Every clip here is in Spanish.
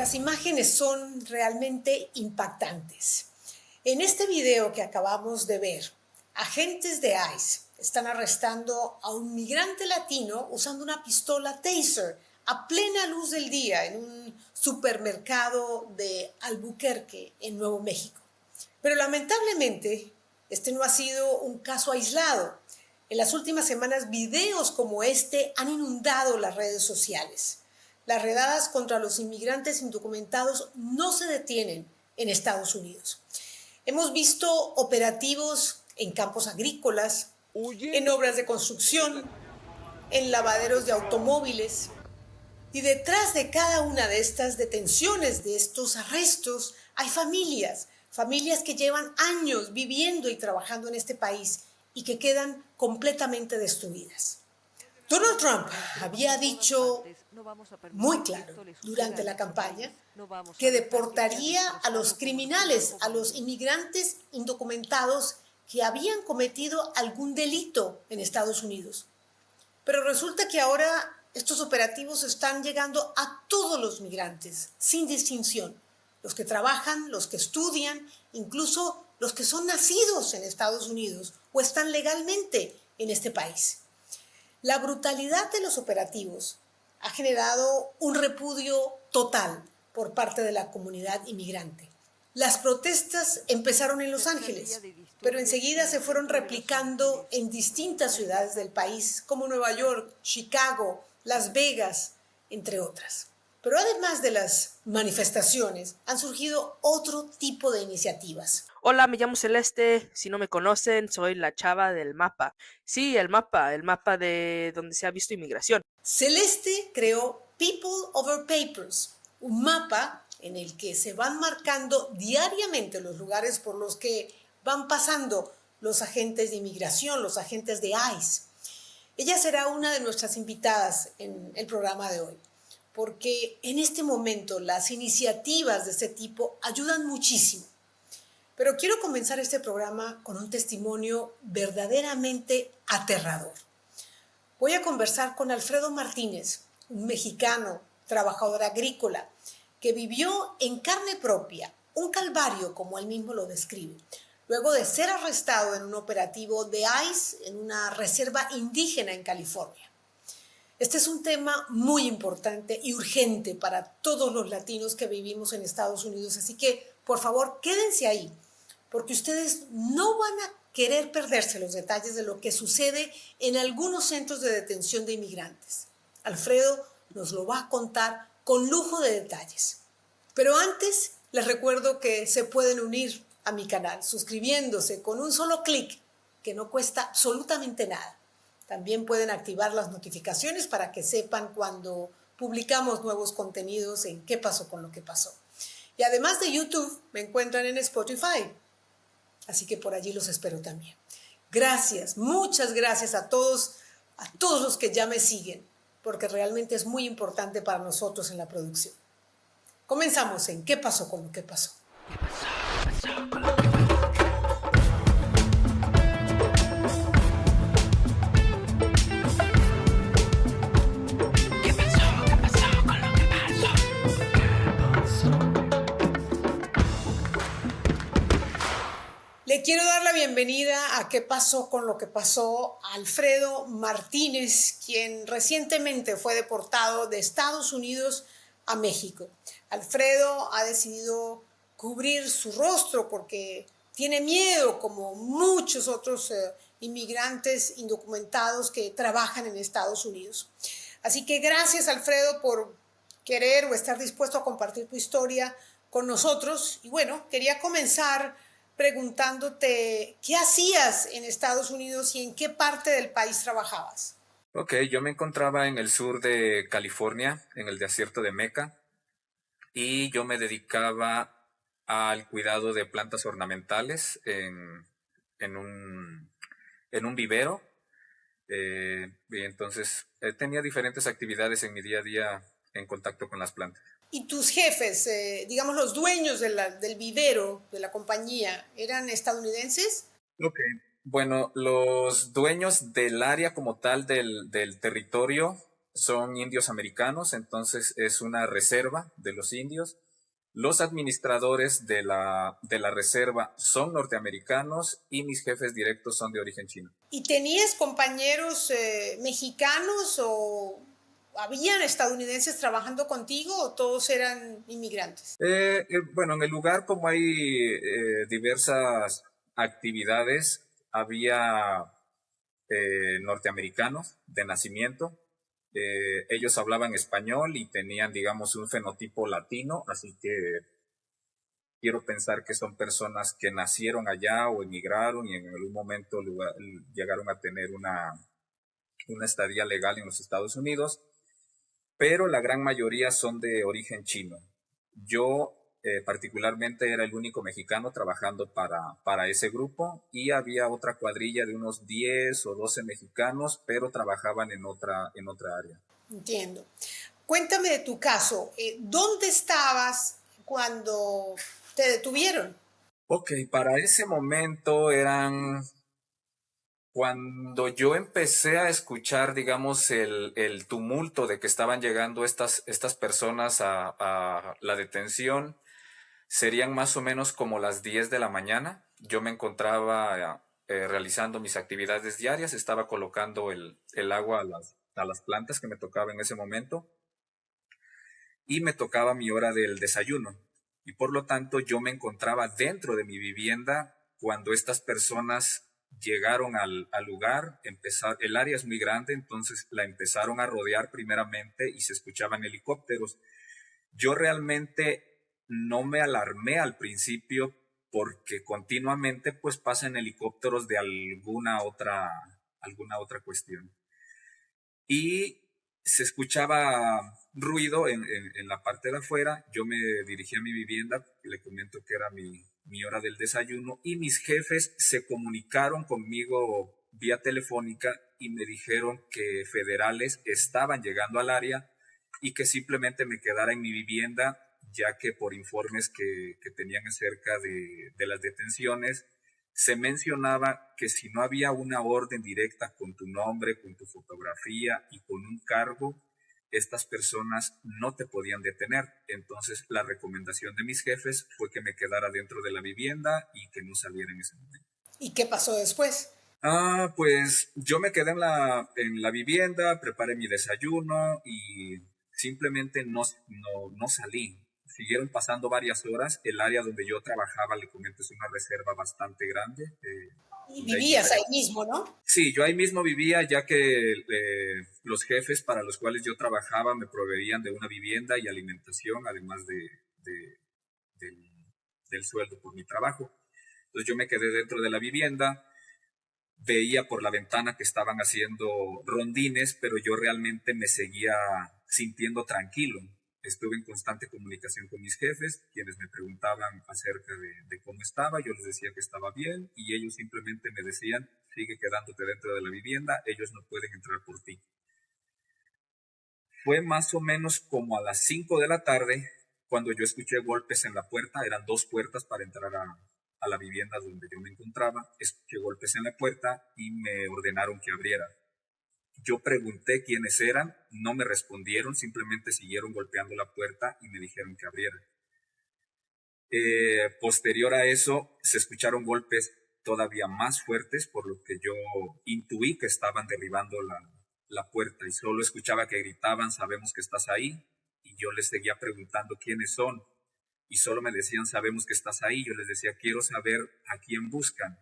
Las imágenes son realmente impactantes. En este video que acabamos de ver, agentes de ICE están arrestando a un migrante latino usando una pistola Taser a plena luz del día en un supermercado de Albuquerque, en Nuevo México. Pero lamentablemente, este no ha sido un caso aislado. En las últimas semanas, videos como este han inundado las redes sociales. Las redadas contra los inmigrantes indocumentados no se detienen en Estados Unidos. Hemos visto operativos en campos agrícolas, en obras de construcción, en lavaderos de automóviles. Y detrás de cada una de estas detenciones, de estos arrestos, hay familias que llevan años viviendo y trabajando en este país y que quedan completamente destruidas. Donald Trump había dicho muy claro durante la campaña que deportaría a los criminales, a los inmigrantes indocumentados que habían cometido algún delito en Estados Unidos. Pero resulta que ahora estos operativos están llegando a todos los migrantes, sin distinción. Los que trabajan, los que estudian, incluso los que son nacidos en Estados Unidos o están legalmente en este país. La brutalidad de los operativos ha generado un repudio total por parte de la comunidad inmigrante. Las protestas empezaron en Los Ángeles, pero enseguida se fueron replicando en distintas ciudades del país, como Nueva York, Chicago, Las Vegas, entre otras. Pero además de las manifestaciones, han surgido otro tipo de iniciativas. Hola, me llamo Celeste. Si no me conocen, soy la chava del mapa. Sí, el mapa de donde se ha visto inmigración. Celeste creó People Over Papers, un mapa en el que se van marcando diariamente los lugares por los que van pasando los agentes de inmigración, los agentes de ICE. Ella será una de nuestras invitadas en el programa de hoy, porque en este momento las iniciativas de este tipo ayudan muchísimo. Pero quiero comenzar este programa con un testimonio verdaderamente aterrador. Voy a conversar con Alfredo Martínez, un mexicano, trabajador agrícola, que vivió en carne propia un calvario, como él mismo lo describe, luego de ser arrestado en un operativo de ICE en una reserva indígena en California. Este es un tema muy importante y urgente para todos los latinos que vivimos en Estados Unidos, así que, por favor, quédense ahí, porque ustedes no van a querer perderse los detalles de lo que sucede en algunos centros de detención de inmigrantes. Alfredo nos lo va a contar con lujo de detalles. Pero antes, les recuerdo que se pueden unir a mi canal suscribiéndose con un solo clic, que no cuesta absolutamente nada. También pueden activar las notificaciones para que sepan cuando publicamos nuevos contenidos en ¿Qué pasó con lo que pasó? Y además de YouTube, me encuentran en Spotify. Así que por allí los espero también. Gracias, muchas gracias a todos los que ya me siguen, porque realmente es muy importante para nosotros en la producción. Comenzamos en ¿Qué pasó con lo que pasó? ¿Qué pasó con lo que pasó? ¿Qué pasó con lo que pasó? Le quiero dar la bienvenida a ¿Qué pasó con lo que pasó? A Alfredo Martínez, quien recientemente fue deportado de Estados Unidos a México. Alfredo ha decidido cubrir su rostro porque tiene miedo, como muchos otros inmigrantes indocumentados que trabajan en Estados Unidos. Así que gracias, Alfredo, por querer o estar dispuesto a compartir tu historia con nosotros. Y bueno, quería comenzar preguntándote qué hacías en Estados Unidos y en qué parte del país trabajabas. Ok, yo me encontraba en el sur de California, en el desierto de Meca, y yo me dedicaba al cuidado de plantas ornamentales en un vivero. Y entonces tenía diferentes actividades en mi día a día en contacto con las plantas. ¿Y tus jefes, digamos los dueños del vivero, de la compañía, eran estadounidenses? Ok. Bueno, los dueños del área como tal del territorio son indios americanos, entonces es una reserva de los indios. Los administradores de la reserva son norteamericanos y mis jefes directos son de origen chino. ¿Y tenías compañeros mexicanos o habían estadounidenses trabajando contigo o todos eran inmigrantes? Bueno, en el lugar como hay diversas actividades, había norteamericanos de nacimiento. Ellos hablaban español y tenían, digamos, un fenotipo latino, así que quiero pensar que son personas que nacieron allá o emigraron y en algún momento llegaron a tener una estadía legal en los Estados Unidos, pero la gran mayoría son de origen chino. Yo particularmente era el único mexicano trabajando para ese grupo y había otra cuadrilla de unos 10 o 12 mexicanos, pero trabajaban en otra área. Entiendo. Cuéntame de tu caso. ¿Dónde estabas cuando te detuvieron? Ok, para ese momento cuando yo empecé a escuchar, digamos, el tumulto de que estaban llegando estas personas a la detención, serían más o menos como las 10 de la mañana. Yo me encontraba realizando mis actividades diarias, estaba colocando el agua a las plantas que me tocaba en ese momento y me tocaba mi hora del desayuno. Y por lo tanto yo me encontraba dentro de mi vivienda cuando estas personas llegaron al lugar. El área es muy grande, entonces la empezaron a rodear primeramente y se escuchaban helicópteros. Yo realmente no me alarmé al principio porque continuamente pues pasan helicópteros de alguna otra cuestión. Y se escuchaba ruido en la parte de afuera. Yo me dirigí a mi vivienda, le comento que era mi hora del desayuno y mis jefes se comunicaron conmigo vía telefónica y me dijeron que federales estaban llegando al área y que simplemente me quedara en mi vivienda, ya que por informes que tenían acerca de las detenciones, se mencionaba que si no había una orden directa con tu nombre, con tu fotografía y con un cargo, estas personas no te podían detener. Entonces la recomendación de mis jefes fue que me quedara dentro de la vivienda y que no saliera en ese momento. ¿Y qué pasó después? Pues yo me quedé en la vivienda, preparé mi desayuno y simplemente no salí. Siguieron pasando varias horas. El área donde yo trabajaba, le comento, es una reserva bastante grande. Y vivías ahí mismo, ¿no? Sí, yo ahí mismo vivía, ya que los jefes para los cuales yo trabajaba me proveían de una vivienda y alimentación, además del sueldo por mi trabajo. Entonces yo me quedé dentro de la vivienda. Veía por la ventana que estaban haciendo rondines, pero yo realmente me seguía sintiendo tranquilo. Estuve en constante comunicación con mis jefes, quienes me preguntaban acerca de cómo estaba. Yo les decía que estaba bien y ellos simplemente me decían, sigue quedándote dentro de la vivienda, ellos no pueden entrar por ti. Fue más o menos como a las 5 de la tarde cuando yo escuché golpes en la puerta. Eran 2 puertas para entrar a la vivienda donde yo me encontraba. Escuché golpes en la puerta y me ordenaron que abriera. Yo pregunté quiénes eran, no me respondieron, simplemente siguieron golpeando la puerta y me dijeron que abriera. Posterior a eso, se escucharon golpes todavía más fuertes, por lo que yo intuí que estaban derribando la puerta y solo escuchaba que gritaban, sabemos que estás ahí, y yo les seguía preguntando quiénes son. Y solo me decían, sabemos que estás ahí. Yo les decía, quiero saber a quién buscan.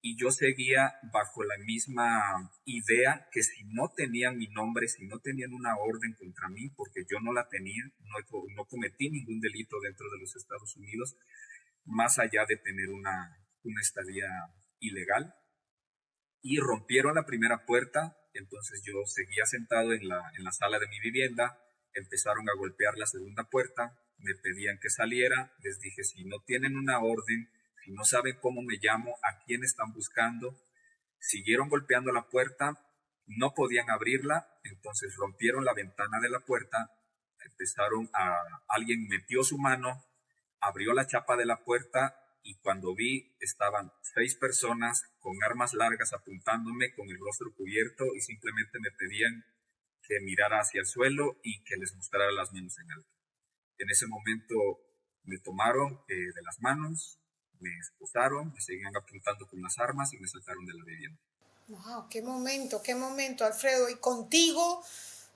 Y yo seguía bajo la misma idea que si no tenían mi nombre, si no tenían una orden contra mí, porque yo no la tenía, no cometí ningún delito dentro de los Estados Unidos, más allá de tener una estadía ilegal. Y rompieron la primera puerta, entonces yo seguía sentado en la sala de mi vivienda, empezaron a golpear la segunda puerta, me pedían que saliera, les dije, si no tienen una orden, si no saben cómo me llamo, a quién están buscando. Siguieron golpeando la puerta, no podían abrirla, entonces rompieron la ventana de la puerta, alguien metió su mano, abrió la chapa de la puerta y cuando vi estaban 6 personas con armas largas apuntándome con el rostro cubierto y simplemente me pedían que mirara hacia el suelo y que les mostrara las manos en alto. En ese momento me tomaron de las manos, me esposaron, me seguían apuntando con las armas y me sacaron de la vivienda. Wow, qué momento, Alfredo. ¿Y contigo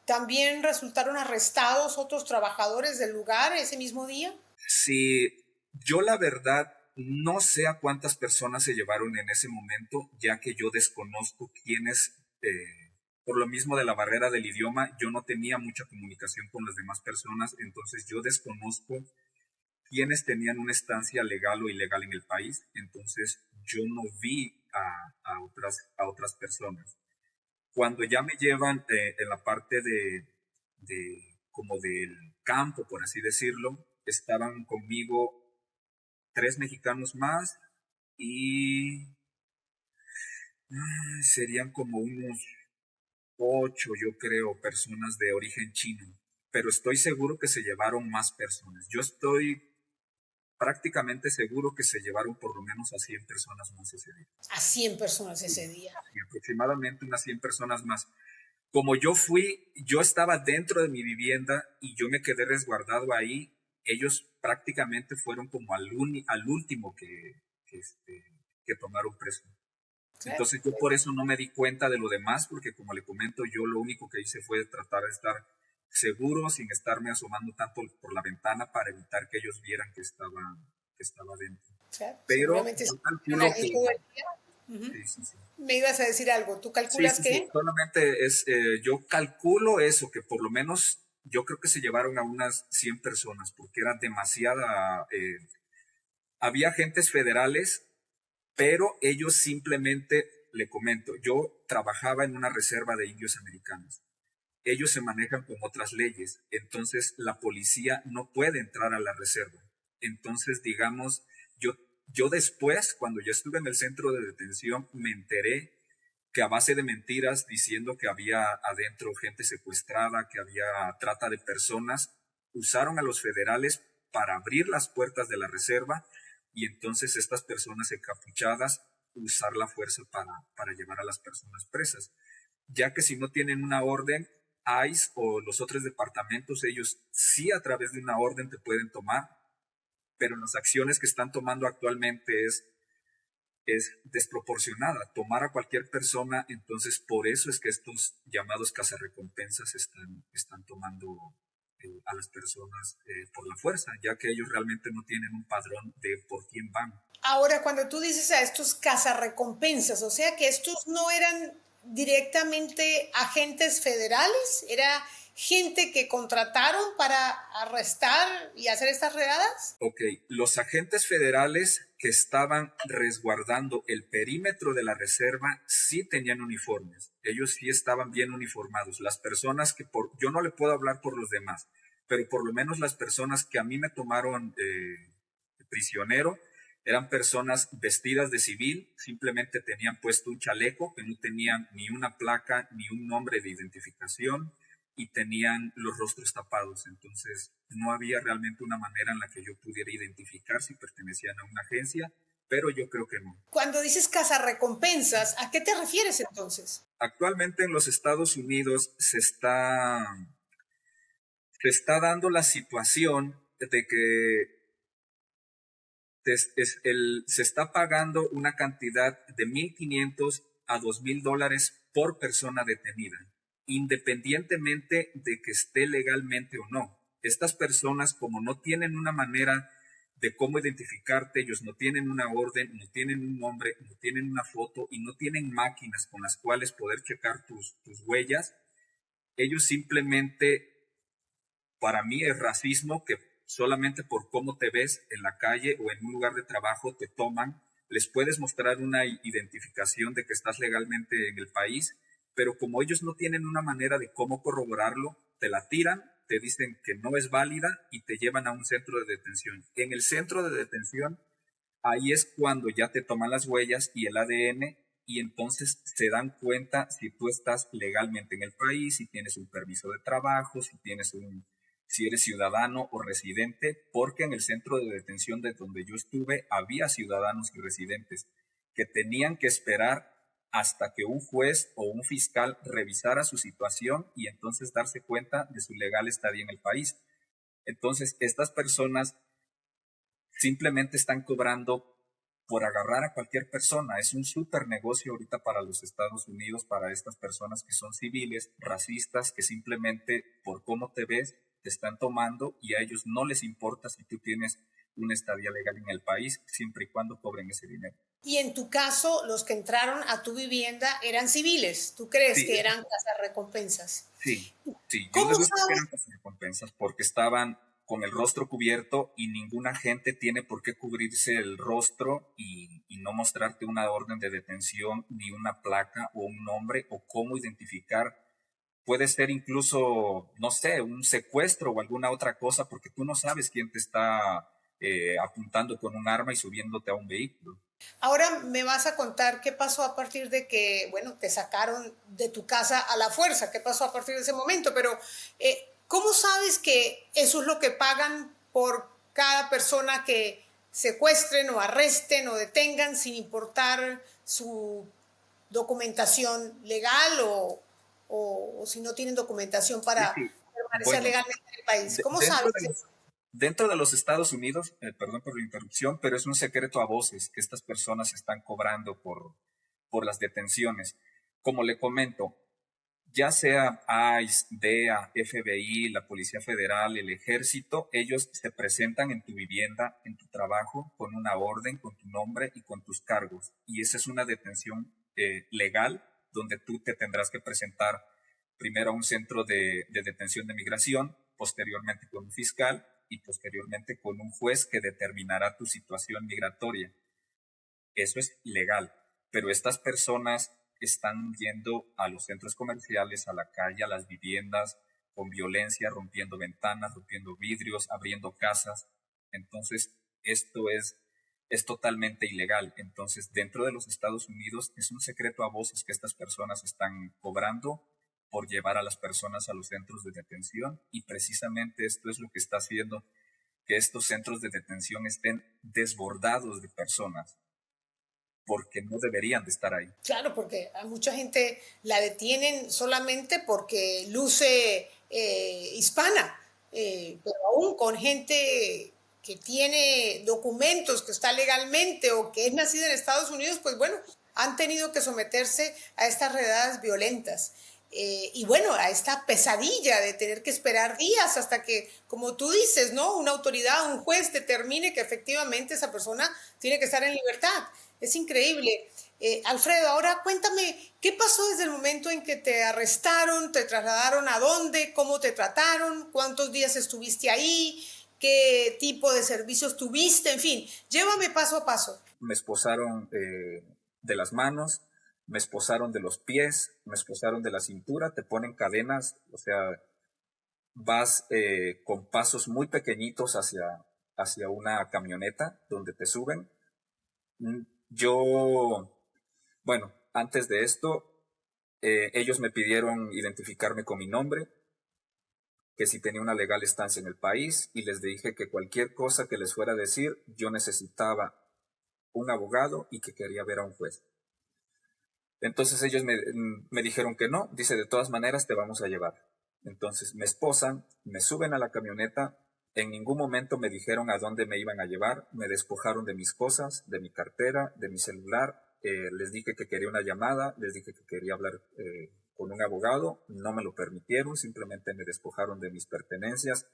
también resultaron arrestados otros trabajadores del lugar ese mismo día? Sí, yo la verdad no sé a cuántas personas se llevaron en ese momento, ya que yo desconozco quiénes, por lo mismo de la barrera del idioma, yo no tenía mucha comunicación con las demás personas, entonces yo desconozco quiénes tenían una estancia legal o ilegal en el país, entonces yo no vi a otras personas. Cuando ya me llevan en la parte como del campo, por así decirlo, estaban conmigo 3 mexicanos más y serían como unos 8, yo creo, personas de origen chino. Pero estoy seguro que se llevaron más personas. Yo estoy prácticamente seguro que se llevaron por lo menos a 100 personas más ese día. A 100 personas ese día. Y aproximadamente unas 100 personas más. Como yo estaba dentro de mi vivienda y yo me quedé resguardado ahí, ellos prácticamente fueron como al último que tomaron preso. Entonces yo por eso no me di cuenta de lo demás, porque como le comento, yo lo único que hice fue tratar de estar seguro sin estarme asomando tanto por la ventana para evitar que ellos vieran que estaba dentro. Pero yo calculo que... Sí, sí, sí. Me ibas a decir algo, ¿tú calculas sí, qué? Sí. Solamente yo calculo eso, que por lo menos yo creo que se llevaron a unas 100 personas, porque era demasiada... había agentes federales, pero ellos simplemente, le comento, yo trabajaba en una reserva de indios americanos. Ellos se manejan con otras leyes, entonces la policía no puede entrar a la reserva. Entonces, digamos, yo después, cuando yo estuve en el centro de detención, me enteré que a base de mentiras diciendo que había adentro gente secuestrada, que había trata de personas, usaron a los federales para abrir las puertas de la reserva y entonces estas personas encapuchadas usar la fuerza para llevar a las personas presas. Ya que si no tienen una orden, ICE o los otros departamentos, ellos sí a través de una orden te pueden tomar, pero las acciones que están tomando actualmente es desproporcionada. Tomar a cualquier persona, entonces por eso es que estos llamados cazarrecompensas están tomando a las personas por la fuerza, ya que ellos realmente no tienen un padrón de por quién van. Ahora, cuando tú dices a estos cazarrecompensas, o sea que estos no eran directamente agentes federales, era gente que contrataron para arrestar y hacer estas redadas. Ok, los agentes federales que estaban resguardando el perímetro de la reserva sí tenían uniformes, ellos sí estaban bien uniformados. Las personas yo no le puedo hablar por los demás, pero por lo menos las personas que a mí me tomaron prisionero eran personas vestidas de civil, simplemente tenían puesto un chaleco que no tenían ni una placa ni un nombre de identificación y tenían los rostros tapados. Entonces no había realmente una manera en la que yo pudiera identificar si pertenecían a una agencia, pero yo creo que no. Cuando dices cazarrecompensas, ¿a qué te refieres entonces? Actualmente en los Estados Unidos se está dando la situación de que se está pagando una cantidad de $1,500 a $2,000 por persona detenida, independientemente de que esté legalmente o no. Estas personas, como no tienen una manera de cómo identificarte, ellos no tienen una orden, no tienen un nombre, no tienen una foto y no tienen máquinas con las cuales poder checar tus huellas, ellos simplemente, para mí es racismo que solamente por cómo te ves en la calle o en un lugar de trabajo te toman, les puedes mostrar una identificación de que estás legalmente en el país, pero como ellos no tienen una manera de cómo corroborarlo, te la tiran, te dicen que no es válida y te llevan a un centro de detención. En el centro de detención, ahí es cuando ya te toman las huellas y el ADN y entonces se dan cuenta si tú estás legalmente en el país, si tienes un permiso de trabajo, si eres ciudadano o residente, porque en el centro de detención de donde yo estuve había ciudadanos y residentes que tenían que esperar hasta que un juez o un fiscal revisara su situación y entonces darse cuenta de su legal estadía en el país. Entonces, estas personas simplemente están cobrando por agarrar a cualquier persona. Es un súper negocio ahorita para los Estados Unidos, para estas personas que son civiles, racistas, que simplemente por cómo te ves te están tomando y a ellos no les importa si tú tienes una estadía legal en el país, siempre y cuando cobren ese dinero. Y en tu caso, los que entraron a tu vivienda eran civiles. ¿Tú crees Sí, que eran cazarrecompensas? sí, sí, yo ¿Cómo deduzco que sabes? eran recompensas porque estaban con el rostro cubierto y ninguna gente tiene por qué cubrirse el rostro y no mostrarte una orden de detención, ni una placa o un nombre o cómo identificar. Puede ser incluso, no sé, un secuestro o alguna otra cosa porque tú no sabes quién te está apuntando con un arma y subiéndote a un vehículo. Ahora me vas a contar qué pasó a partir de que, bueno, te sacaron de tu casa a la fuerza, qué pasó a partir de ese momento, pero ¿cómo sabes que eso es lo que pagan por cada persona que secuestren o arresten o detengan sin importar su documentación legal o si no tienen documentación Sí, para sí. permanecer Bueno, legalmente en el país? de- ¿Cómo dentro sabes de eso? los, dentro de los Estados Unidos, perdón por la interrupción, pero es un secreto a voces que estas personas están cobrando por las detenciones. Como le comento, ya sea ICE, DEA, FBI, la Policía Federal, el Ejército, ellos se presentan en tu vivienda, en tu trabajo, con una orden, con tu nombre y con tus cargos. Y esa es una detención legal donde tú te tendrás que presentar primero a un centro de detención de migración, posteriormente con un fiscal y posteriormente con un juez que determinará tu situación migratoria. Eso es legal, pero estas personas están yendo a los centros comerciales, a la calle, a las viviendas, con violencia, rompiendo ventanas, rompiendo vidrios, abriendo casas. Entonces, es totalmente ilegal. Entonces, dentro de los Estados Unidos es un secreto a voces que estas personas están cobrando por llevar a las personas a los centros de detención y precisamente esto es lo que está haciendo que estos centros de detención estén desbordados de personas porque no deberían de estar ahí. Claro, porque a mucha gente la detienen solamente porque luce hispana, pero aún con gente que tiene documentos, que está legalmente o que es nacida en Estados Unidos, pues bueno, han tenido que someterse a estas redadas violentas. Y bueno, a esta pesadilla de tener que esperar días hasta que, como tú dices, ¿no? Una autoridad, un juez determine que efectivamente esa persona tiene que estar en libertad. Es increíble. Alfredo, ahora cuéntame, ¿qué pasó desde el momento en que te arrestaron, te trasladaron a dónde, cómo te trataron, cuántos días estuviste ahí, qué tipo de servicios tuviste, en fin, llévame paso a paso. Me esposaron de las manos, me esposaron de los pies, me esposaron de la cintura, te ponen cadenas, o sea, vas con pasos muy pequeñitos hacia una camioneta donde te suben. Yo, bueno, antes de esto, ellos me pidieron identificarme con mi nombre, que si tenía una legal estancia en el país, y les dije que cualquier cosa que les fuera a decir, yo necesitaba un abogado y que quería ver a un juez. Entonces ellos me dijeron que no, dice, de todas maneras te vamos a llevar. Entonces me esposan, me suben a la camioneta, en ningún momento me dijeron a dónde me iban a llevar, me despojaron de mis cosas, de mi cartera, de mi celular, les dije que quería una llamada, les dije que quería hablar con un abogado, no me lo permitieron, simplemente me despojaron de mis pertenencias,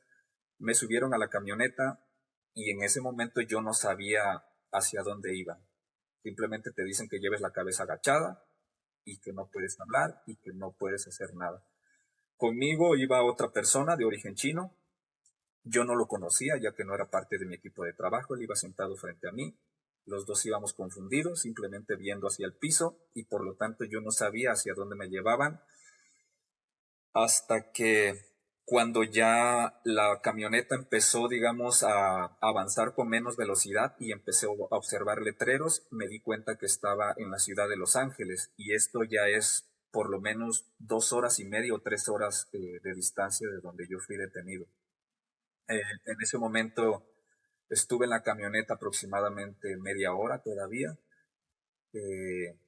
me subieron a la camioneta y en ese momento yo no sabía hacia dónde iba. Simplemente te dicen que lleves la cabeza agachada y que no puedes hablar y que no puedes hacer nada. Conmigo iba otra persona de origen chino. Yo no lo conocía ya que no era parte de mi equipo de trabajo. Él iba sentado frente a mí. Los dos íbamos confundidos, simplemente viendo hacia el piso y por lo tanto yo no sabía hacia dónde me llevaban hasta que cuando ya la camioneta empezó, digamos, a avanzar con menos velocidad y empecé a observar letreros, me di cuenta que estaba en la ciudad de Los Ángeles y esto ya es por lo menos 2 horas y media o 3 horas de distancia de donde yo fui detenido. En ese momento estuve en la camioneta aproximadamente media hora todavía. Eh,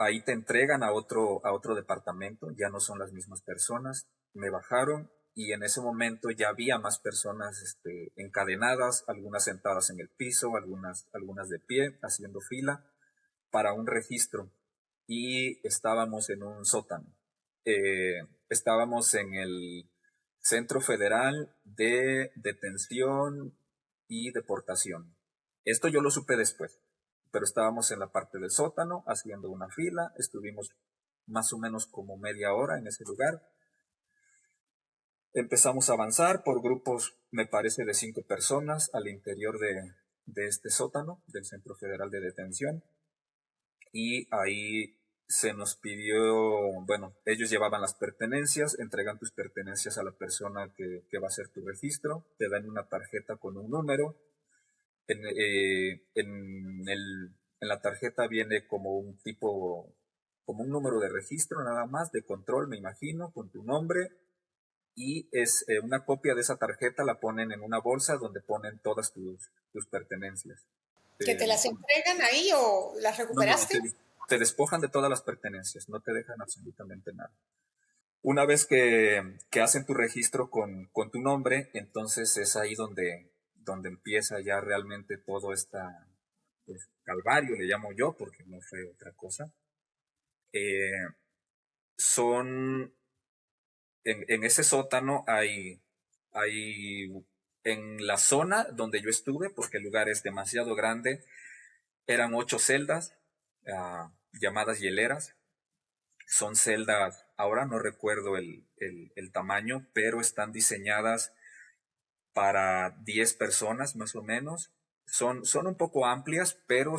ahí te entregan a otro departamento, ya no son las mismas personas. Me bajaron y en ese momento ya había más personas encadenadas, algunas sentadas en el piso, algunas de pie, haciendo fila para un registro. Y estábamos en un sótano. Estábamos en el Centro Federal de Detención y Deportación. Esto yo lo supe después, pero estábamos en la parte del sótano haciendo una fila. Estuvimos más o menos como media hora en ese lugar. Empezamos a avanzar por grupos, me parece, de 5 personas al interior de este sótano del Centro Federal de Detención. Y ahí se nos pidió, bueno, ellos llevaban las pertenencias, entregan tus pertenencias a la persona que va a hacer tu registro, te dan una tarjeta con un número. En la tarjeta viene como como un número de registro nada más, de control, me imagino, con tu nombre. Y es una copia de esa tarjeta, la ponen en una bolsa donde ponen todas tus pertenencias. ¿Que te las entregan ahí o las No, no, recuperaste? te despojan de todas las pertenencias, no te dejan absolutamente nada. Una vez que hacen tu registro con tu nombre, entonces es ahí donde empieza ya realmente todo pues, calvario, le llamo yo, porque no fue otra cosa. Son en ese sótano hay en la zona donde yo estuve, porque el lugar es demasiado grande, eran 8 celdas llamadas hieleras. Son celdas, ahora no recuerdo el tamaño, pero están diseñadas para 10 personas más o menos. Son un poco amplias, pero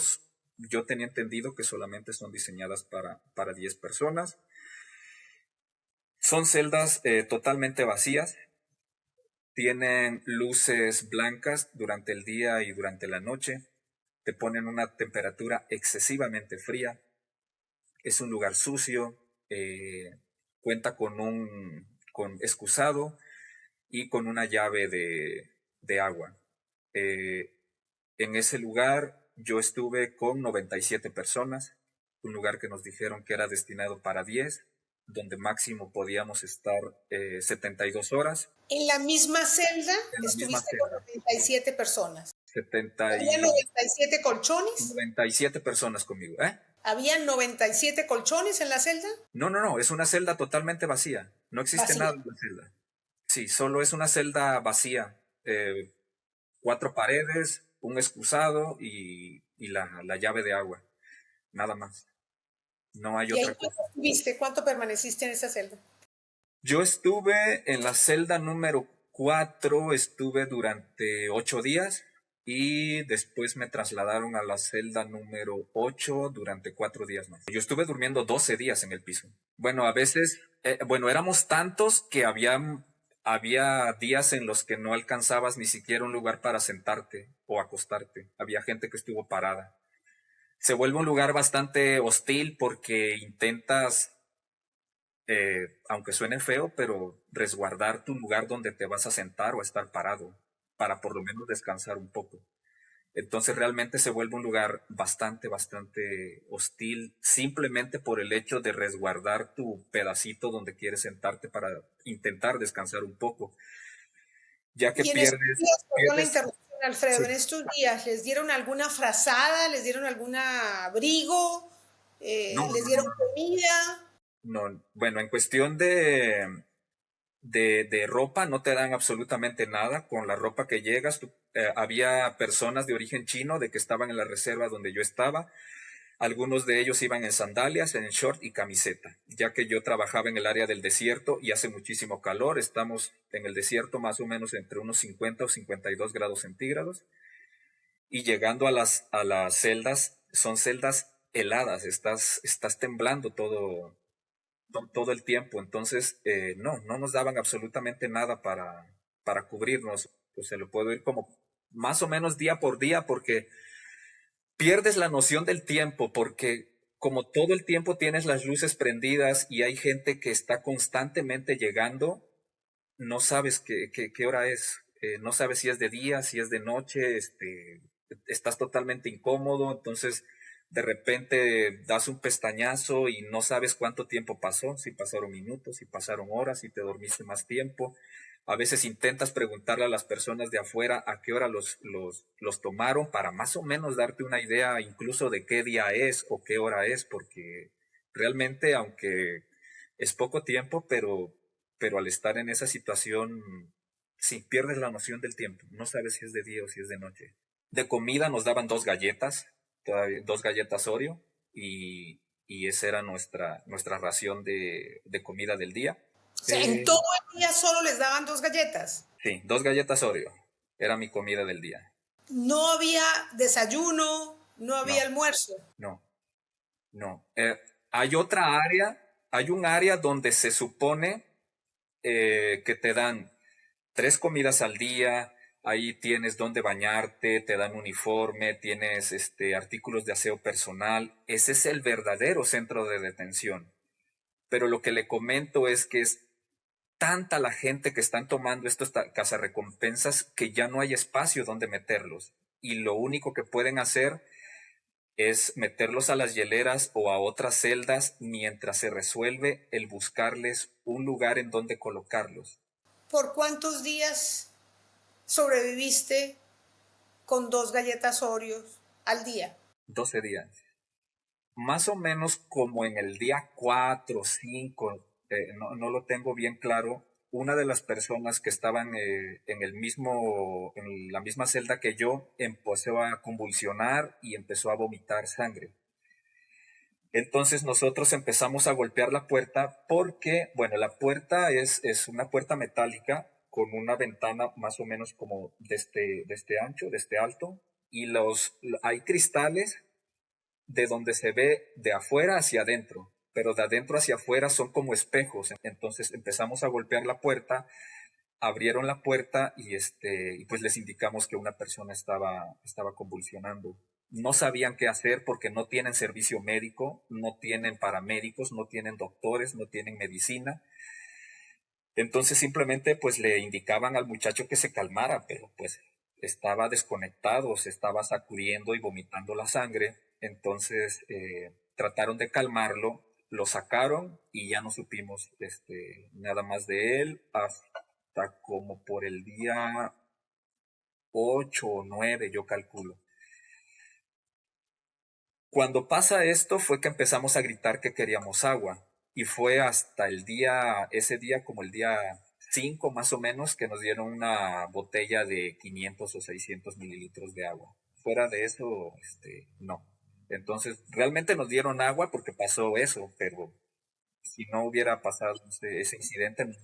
yo tenía entendido que solamente son diseñadas para 10 personas. Son celdas totalmente vacías, tienen luces blancas durante el día y durante la noche, te ponen una temperatura excesivamente fría, es un lugar sucio, cuenta con excusado y con una llave de agua. En ese lugar yo estuve con 97 personas, un lugar que nos dijeron que era destinado para 10, donde máximo podíamos estar 72 horas. En la misma celda En la misma estuviste con celda. 97 personas. 70 ¿Había y 97 colchones? 97 personas conmigo, ¿eh? ¿Había 97 colchones en la celda? No, es una celda totalmente vacía. No existe Vacía. nada en la celda. Sí, solo es una celda vacía. 4 paredes, un excusado y la llave de agua. Nada más. No hay ¿Y ahí otra cosa. cuánto estuviste? ¿Cuánto permaneciste en esa celda? Yo estuve en la celda número 4, estuve durante 8 días y después me trasladaron a la celda número 8 durante 4 días más. Yo estuve durmiendo 12 días en el piso. Bueno, a veces, éramos tantos que había días en los que no alcanzabas ni siquiera un lugar para sentarte o acostarte. Había gente que estuvo parada. Se vuelve un lugar bastante hostil porque intentas aunque suene feo, pero resguardar tu lugar donde te vas a sentar o a estar parado, para por lo menos descansar un poco. Entonces realmente se vuelve un lugar bastante hostil, simplemente por el hecho de resguardar tu pedacito donde quieres sentarte para intentar descansar un poco. Ya que Y en estos días, perdón la pierdes, interrupción, Alfredo, sí. en estos días, ¿les dieron alguna frazada? ¿Les dieron algún abrigo? No, ¿Les no, dieron no, comida? no. Bueno, en cuestión de ropa no te dan absolutamente nada. Con la ropa que llegas, había personas de origen chino de que estaban en la reserva donde yo estaba. Algunos de ellos iban en sandalias, en short y camiseta, ya que yo trabajaba en el área del desierto y hace muchísimo calor. Estamos en el desierto más o menos entre unos 50 o 52 grados centígrados. Y llegando a las celdas, son celdas heladas, estás temblando todo el tiempo. Entonces, no nos daban absolutamente nada para cubrirnos. Pues se lo puedo ir como más o menos día por día porque pierdes la noción del tiempo, porque como todo el tiempo tienes las luces prendidas y hay gente que está constantemente llegando, no sabes qué hora es. No sabes si es de día, si es de noche, estás totalmente incómodo. Entonces De repente das un pestañazo y no sabes cuánto tiempo pasó, si pasaron minutos, si pasaron horas, si te dormiste más tiempo. A veces intentas preguntarle a las personas de afuera a qué hora los tomaron para más o menos darte una idea incluso de qué día es o qué hora es, porque realmente, aunque es poco tiempo, pero al estar en esa situación, sí, pierdes la noción del tiempo. No sabes si es de día o si es de noche. De comida nos daban 2 galletas, todavía, 2 galletas Oreo, y esa era nuestra ración de comida del día. O sea, en todo el día solo les daban 2 galletas. Sí, 2 galletas Oreo. Era mi comida del día. No había desayuno, no había No, almuerzo. no, no. Hay otra área, hay un área donde se supone que te dan 3 comidas al día, ahí tienes donde bañarte, te dan uniforme, tienes artículos de aseo personal. Ese es el verdadero centro de detención. Pero lo que le comento es que es tanta la gente que están tomando estos cazarrecompensas que ya no hay espacio donde meterlos. Y lo único que pueden hacer es meterlos a las hieleras o a otras celdas mientras se resuelve el buscarles un lugar en donde colocarlos. ¿Por cuántos días sobreviviste con 2 galletas Oreos al día? 12 días. Más o menos como en el día 4 o 5, no lo tengo bien claro, una de las personas que estaban en la misma celda que yo empezó a convulsionar y empezó a vomitar sangre. Entonces nosotros empezamos a golpear la puerta porque, bueno, la puerta es una puerta metálica con una ventana más o menos como de este ancho, de este alto, y hay cristales de donde se ve de afuera hacia adentro, pero de adentro hacia afuera son como espejos. Entonces empezamos a golpear la puerta, abrieron la puerta y pues les indicamos que una persona estaba convulsionando. No sabían qué hacer porque no tienen servicio médico, no tienen paramédicos, no tienen doctores, no tienen medicina. Entonces simplemente pues le indicaban al muchacho que se calmara, pero pues estaba desconectado, se estaba sacudiendo y vomitando la sangre. Entonces trataron de calmarlo, lo sacaron y ya no supimos nada más de él hasta como por el día 8 o 9, yo calculo. Cuando pasa esto fue que empezamos a gritar que queríamos agua y fue hasta ese día como el día 5 más o menos, que nos dieron una botella de 500 o 600 mililitros de agua. Fuera de eso, no. Entonces, realmente nos dieron agua porque pasó eso, pero si no hubiera pasado ese incidente, no.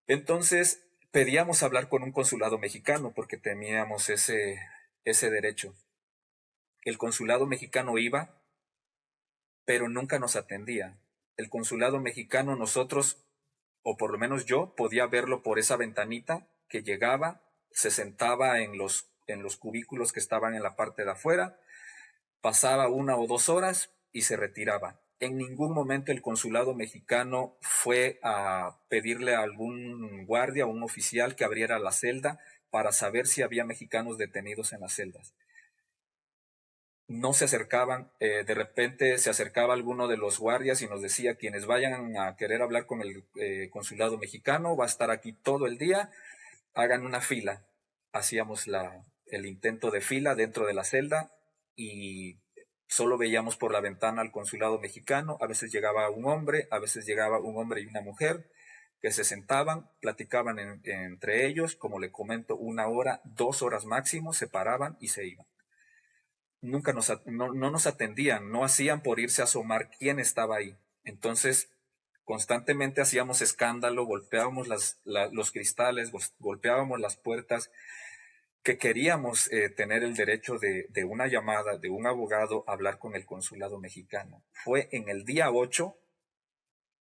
Entonces, pedíamos hablar con un consulado mexicano porque teníamos ese derecho. El consulado mexicano iba, pero nunca nos atendía. El consulado mexicano, nosotros, o por lo menos yo, podía verlo por esa ventanita que llegaba, se sentaba en los cubículos que estaban en la parte de afuera, pasaba 1 o 2 horas y se retiraba. En ningún momento el consulado mexicano fue a pedirle a algún guardia o un oficial que abriera la celda para saber si había mexicanos detenidos en las celdas. No se acercaban, de repente se acercaba alguno de los guardias y nos decía: quienes vayan a querer hablar con el consulado mexicano, va a estar aquí todo el día, hagan una fila. Hacíamos el intento de fila dentro de la celda y solo veíamos por la ventana al consulado mexicano. A veces llegaba un hombre, a veces llegaba un hombre y una mujer que se sentaban, platicaban entre ellos, como le comento, 1 hora, 2 horas máximo, se paraban y se iban. Nunca no nos atendían, no hacían por irse a asomar quién estaba ahí. Entonces, constantemente hacíamos escándalo, golpeábamos los cristales, golpeábamos las puertas, que queríamos tener el derecho de una llamada, de un abogado, a hablar con el consulado mexicano. Fue en el día 8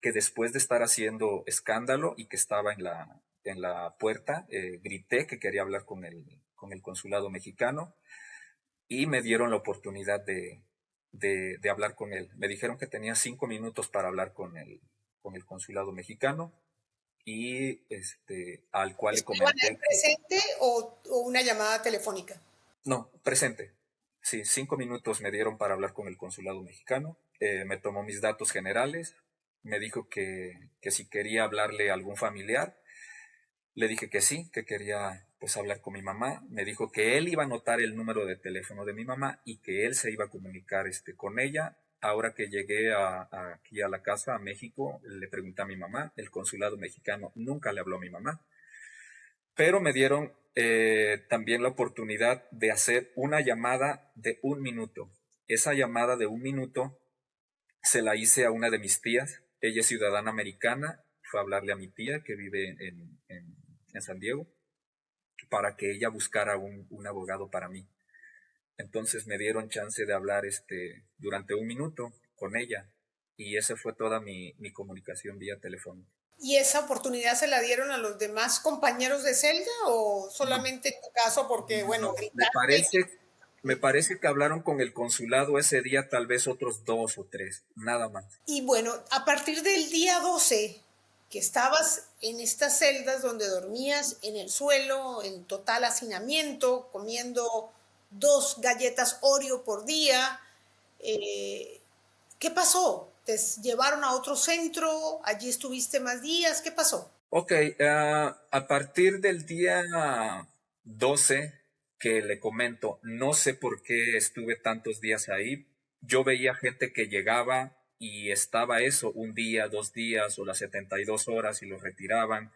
que, después de estar haciendo escándalo y que estaba en la puerta, grité que quería hablar con el consulado mexicano. Y me dieron la oportunidad de hablar con él. Me dijeron que tenía 5 minutos para hablar con el consulado mexicano y al cual le ¿Estaban comenté ahí presente o una llamada telefónica? no, presente. Sí, 5 minutos me dieron para hablar con el consulado mexicano. Me tomó mis datos generales, me dijo que si quería hablarle a algún familiar. Le dije que sí, que quería pues hablar con mi mamá. Me dijo que él iba a anotar el número de teléfono de mi mamá y que él se iba a comunicar con ella. Ahora que llegué aquí a la casa, a México, le pregunté a mi mamá. El consulado mexicano nunca le habló a mi mamá, pero me dieron también la oportunidad de hacer una llamada de 1 minuto. Esa llamada de 1 minuto se la hice a una de mis tías. Ella es ciudadana americana. Fue a hablarle a mi tía que vive en San Diego para que ella buscara un abogado para mí. Entonces me dieron chance de hablar durante 1 minuto con ella y esa fue toda mi comunicación vía teléfono. ¿Y esa oportunidad se la dieron a los demás compañeros de celda o No, solamente en tu caso porque, bueno, no, gritaste? me parece que hablaron con el consulado ese día tal vez otros 2 o 3, nada más. Y bueno, a partir del día 12, que estabas en estas celdas donde dormías en el suelo, en total hacinamiento, comiendo 2 galletas Oreo por día, eh, ¿qué pasó? ¿Te llevaron a otro centro? ¿Allí estuviste más días? ¿Qué pasó? Ok, a partir del día 12 que le comento, no sé por qué estuve tantos días ahí. Yo veía gente que llegaba y estaba eso, 1 día, 2 días o las 72 horas y los retiraban.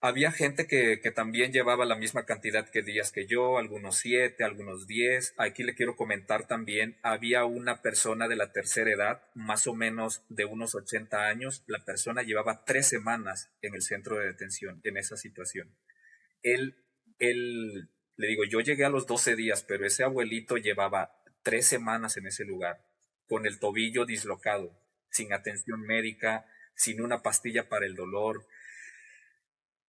Había gente que también llevaba la misma cantidad que días que yo, algunos 7, algunos 10. Aquí le quiero comentar también, había una persona de la tercera edad, más o menos de unos 80 años. La persona llevaba 3 semanas en el centro de detención, en esa situación. Él, le digo, yo llegué a los 12 días, pero ese abuelito llevaba 3 semanas en ese lugar, con el tobillo dislocado, sin atención médica, sin una pastilla para el dolor,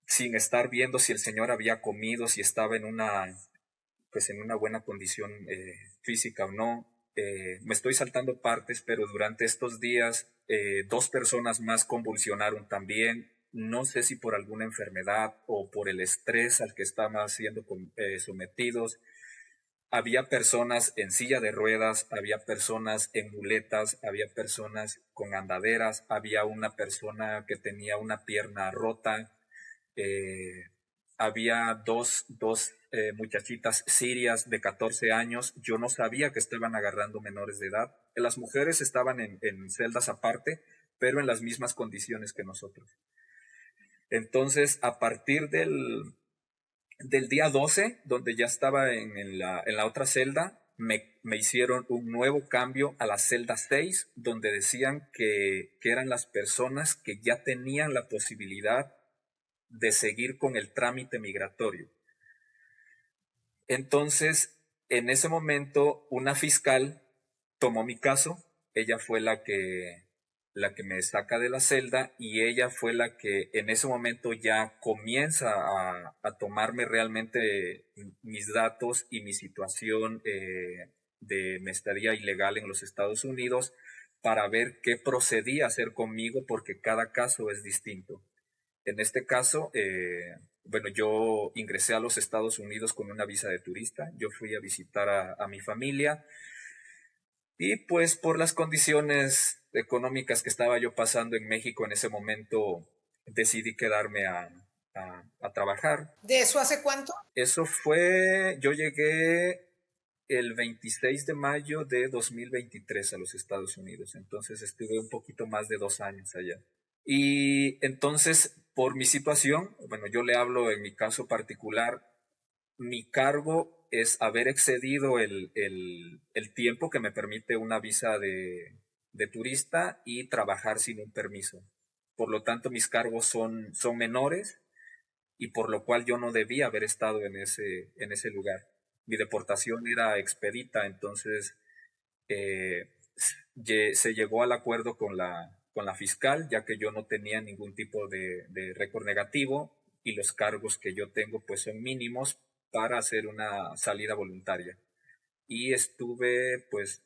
sin estar viendo si el señor había comido, si estaba pues en una buena condición física o no. Me estoy saltando partes, pero durante estos días 2 personas más convulsionaron también. No sé si por alguna enfermedad o por el estrés al que estaban siendo sometidos. Había personas en silla de ruedas, había personas en muletas, había personas con andaderas, había una persona que tenía una pierna rota. eh, Había dos muchachitas sirias de 14 años. Yo no sabía que estaban agarrando menores de edad. Las mujeres estaban en celdas aparte, pero en las mismas condiciones que nosotros. Entonces, a partir del día 12, donde ya estaba en la otra celda, me hicieron un nuevo cambio a la celda 6, donde decían que eran las personas que ya tenían la posibilidad de seguir con el trámite migratorio. Entonces, en ese momento, una fiscal tomó mi caso. Ella fue la que me saca de la celda y ella fue la que en ese momento ya comienza a tomarme realmente mis datos y mi situación de mi estadía ilegal en los Estados Unidos para ver qué procedía a hacer conmigo porque cada caso es distinto. En este caso, bueno, yo ingresé a los Estados Unidos con una visa de turista. Yo fui a visitar a mi familia y pues por las condiciones económicas que estaba yo pasando en México en ese momento, decidí quedarme a trabajar. ¿De eso hace cuánto? Yo llegué el 26 de mayo de 2023 a los Estados Unidos. Entonces estuve un poquito más de 2 años allá. Y entonces, por mi situación, bueno, yo le hablo en mi caso particular, mi cargo es haber excedido el tiempo que me permite una visa de turista y trabajar sin un permiso. Por lo tanto, mis cargos son menores y por lo cual yo no debía haber estado en ese lugar. Mi deportación era expedita, entonces eh, se llegó al acuerdo con la fiscal, ya que yo no tenía ningún tipo de récord negativo y los cargos que yo tengo pues son mínimos para hacer una salida voluntaria. Y estuve pues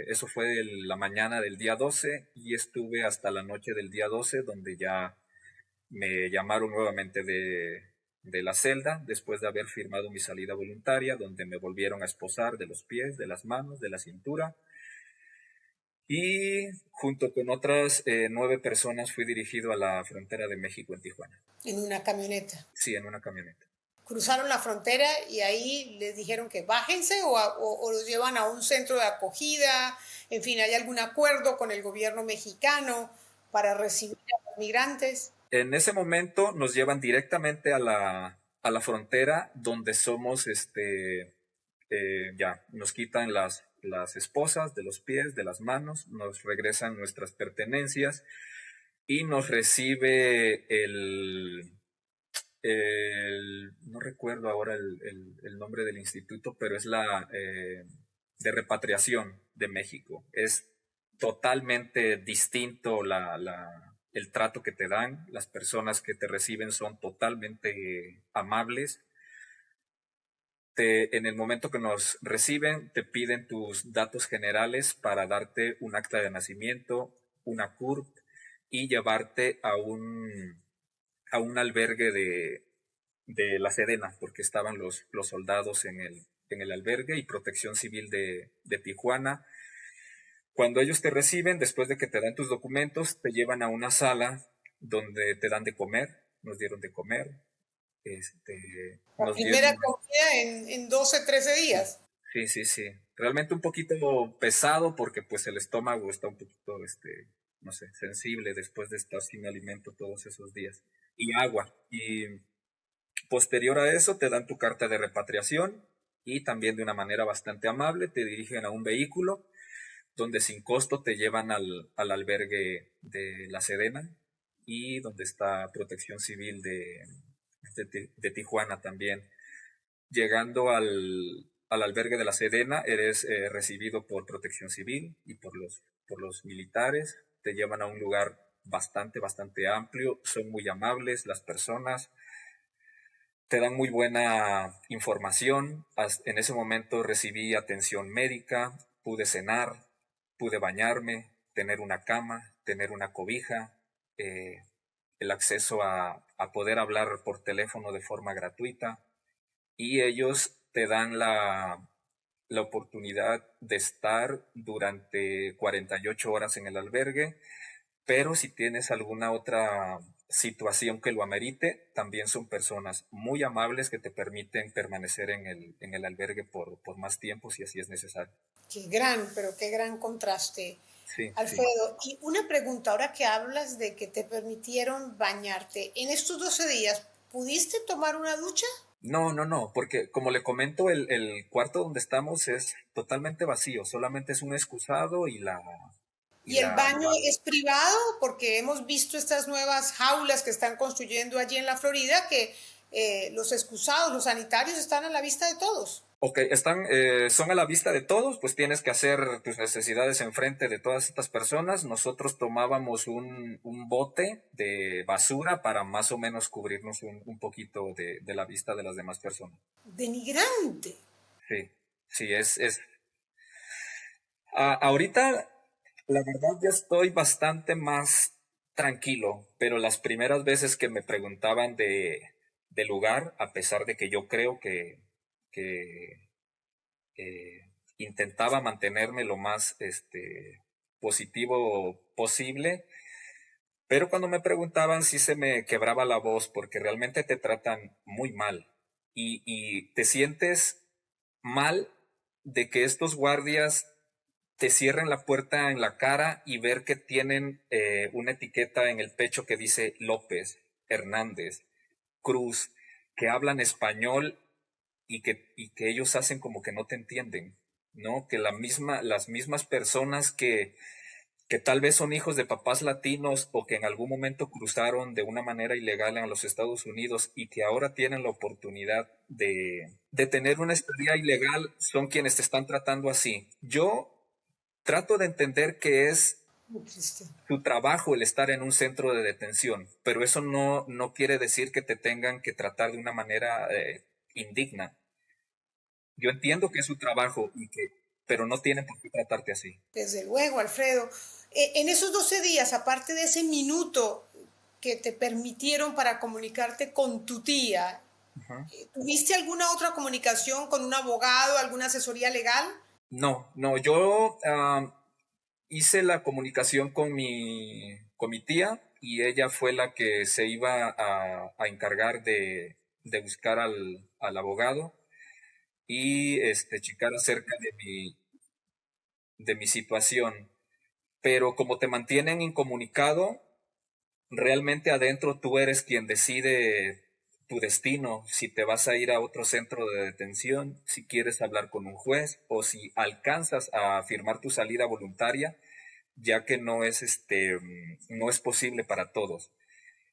eso fue la mañana del día 12 y estuve hasta la noche del día 12 donde ya me llamaron nuevamente de la celda después de haber firmado mi salida voluntaria, donde me volvieron a esposar de los pies, de las manos, de la cintura. Y junto con otras 9 personas fui dirigido a la frontera de México en Tijuana. En una camioneta. Sí, en una camioneta. Cruzaron la frontera y ahí les dijeron que bájense o los llevan a un centro de acogida. En fin, ¿hay algún acuerdo con el gobierno mexicano para recibir a los migrantes? En ese momento nos llevan directamente a la frontera, donde somos, ya, nos quitan las esposas de los pies, de las manos, nos regresan nuestras pertenencias y nos recibe no recuerdo ahora el nombre del instituto, pero es la de repatriación de México. Es totalmente distinto el trato que te dan. Las personas que te reciben son totalmente amables. En el momento que nos reciben, te piden tus datos generales para darte un acta de nacimiento, una CURP y llevarte a un albergue de la Sedena, porque estaban los soldados en el albergue, y Protección Civil de Tijuana. Cuando ellos te reciben, después de que te dan tus documentos, te llevan a una sala donde te dan de comer. Nos dieron de comer. La primera comida en 12, 13 días. Sí. Realmente un poquito pesado, porque pues el estómago está un poquito, no sé, sensible después de estar sin alimento todos esos días. Y agua. Y posterior a eso te dan tu carta de repatriación, y también de una manera bastante amable te dirigen a un vehículo donde sin costo te llevan al albergue de la Sedena, y donde está Protección Civil de Tijuana también. Llegando al albergue de la Sedena, eres recibido por Protección Civil y por los militares. Te llevan a un lugar bastante amplio. Son muy amables las personas. Te dan muy buena información. En ese momento recibí atención médica, pude cenar, pude bañarme, tener una cama, tener una cobija, el acceso a poder hablar por teléfono de forma gratuita. Y ellos te dan la oportunidad de estar durante 48 horas en el albergue, pero si tienes alguna otra situación que lo amerite, también son personas muy amables que te permiten permanecer en el albergue por más tiempo, si así es necesario. Qué gran contraste, Sí, Alfredo. Sí. Y una pregunta, ahora que hablas de que te permitieron bañarte, en estos 12 días, ¿pudiste tomar una ducha? No, porque como le comento, el cuarto donde estamos es totalmente vacío, solamente es un excusado y ¿Y el baño es privado? Porque hemos visto estas nuevas jaulas que están construyendo allí en la Florida, que los excusados, los sanitarios están a la vista de todos. Ok, son a la vista de todos, pues tienes que hacer tus necesidades enfrente de todas estas personas. Nosotros tomábamos un bote de basura para más o menos cubrirnos un poquito de la vista de las demás personas. Denigrante. Sí, ahorita, la verdad, ya estoy bastante más tranquilo, pero las primeras veces que me preguntaban de lugar, a pesar de que yo creo que intentaba mantenerme lo más positivo posible, pero cuando me preguntaban sí se me quebraba la voz, porque realmente te tratan muy mal y te sientes mal de que estos guardias te cierren la puerta en la cara y ver que tienen una etiqueta en el pecho que dice López, Hernández, Cruz, que hablan español y que ellos hacen como que no te entienden, ¿no? Que las mismas personas que tal vez son hijos de papás latinos o que en algún momento cruzaron de una manera ilegal a los Estados Unidos y que ahora tienen la oportunidad de tener una estadía ilegal, son quienes te están tratando así. Yo trato de entender que es tu trabajo el estar en un centro de detención, pero eso no quiere decir que te tengan que tratar de una manera indigna. Yo entiendo que es su trabajo, pero no tienen por qué tratarte así. Desde luego, Alfredo. En esos 12 días, aparte de ese minuto que te permitieron para comunicarte con tu tía, Ujú. ¿Tuviste alguna otra comunicación con un abogado, alguna asesoría legal? No, no, yo hice la comunicación con mi tía y ella fue la que se iba a encargar de buscar al abogado y checar acerca de mi situación. Pero como te mantienen incomunicado, realmente adentro tú eres quien decide tu destino, si te vas a ir a otro centro de detención, si quieres hablar con un juez o si alcanzas a firmar tu salida voluntaria, ya que no es posible para todos.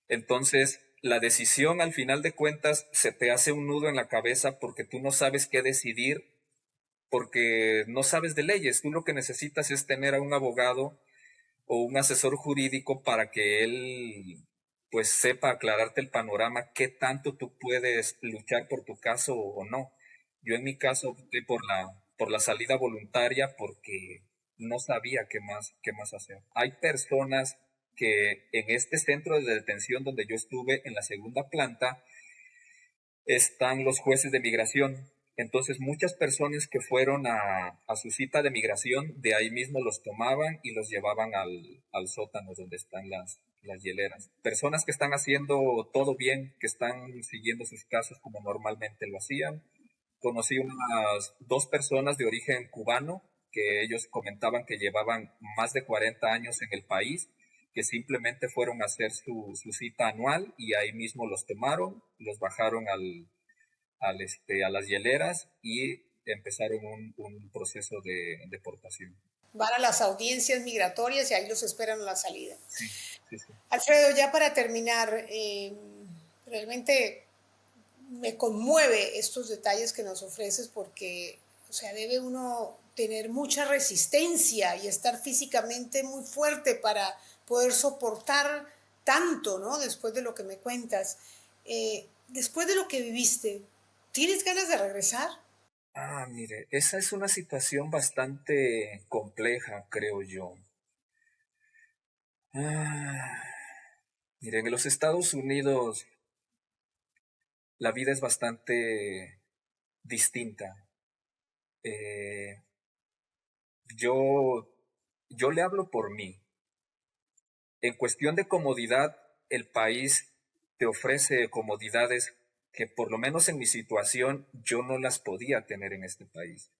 Entonces, la decisión al final de cuentas se te hace un nudo en la cabeza porque tú no sabes qué decidir, porque no sabes de leyes. Tú lo que necesitas es tener a un abogado o un asesor jurídico para que él pues sepa aclararte el panorama, qué tanto tú puedes luchar por tu caso o no. Yo en mi caso opté por la salida voluntaria porque no sabía qué más hacer. Hay personas que en este centro de detención donde yo estuve en la segunda planta, están los jueces de migración. Entonces muchas personas que fueron a su cita de migración, de ahí mismo los tomaban y los llevaban al sótano donde están las hieleras. Personas que están haciendo todo bien, que están siguiendo sus casos como normalmente lo hacían. Conocí unas dos personas de origen cubano que ellos comentaban que llevaban más de 40 años en el país, que simplemente fueron a hacer su cita anual y ahí mismo los tomaron, los bajaron a las hieleras y empezaron un proceso de deportación. Van a las audiencias migratorias y ahí los esperan a la salida. Sí, sí, sí. Alfredo, ya para terminar, realmente me conmueve estos detalles que nos ofreces porque, o sea, debe uno tener mucha resistencia y estar físicamente muy fuerte para poder soportar tanto, ¿no? Después de lo que me cuentas. Después de lo que viviste, ¿tienes ganas de regresar? Mire, esa es una situación bastante compleja, creo yo. Ah, Mire, en los Estados Unidos la vida es bastante distinta. Eh, yo, yo le hablo por mí. En cuestión de comodidad, el país te ofrece comodidades que por lo menos en mi situación yo no las podía tener en este país.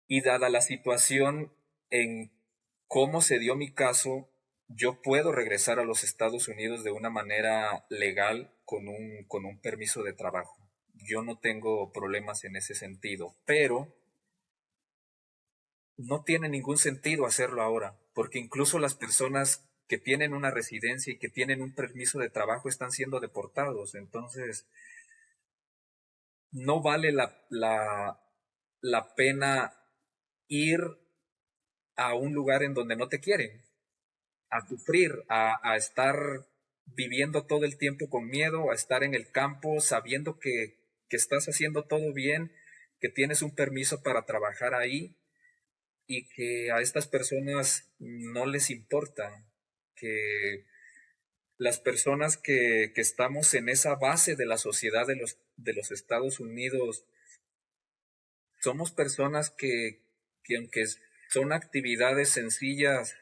Y dada la situación en cómo se dio mi caso, yo puedo regresar a los Estados Unidos de una manera legal con un permiso de trabajo. Yo no tengo problemas en ese sentido, pero no tiene ningún sentido hacerlo ahora, porque incluso las personas que tienen una residencia y que tienen un permiso de trabajo están siendo deportados. Entonces, no vale la pena ir a un lugar en donde no te quieren, a sufrir, a estar viviendo todo el tiempo con miedo, a estar en el campo sabiendo que estás haciendo todo bien, que tienes un permiso para trabajar ahí y que a estas personas no les importa, que las personas que estamos en esa base de la sociedad de los Estados Unidos somos personas que aunque son actividades sencillas,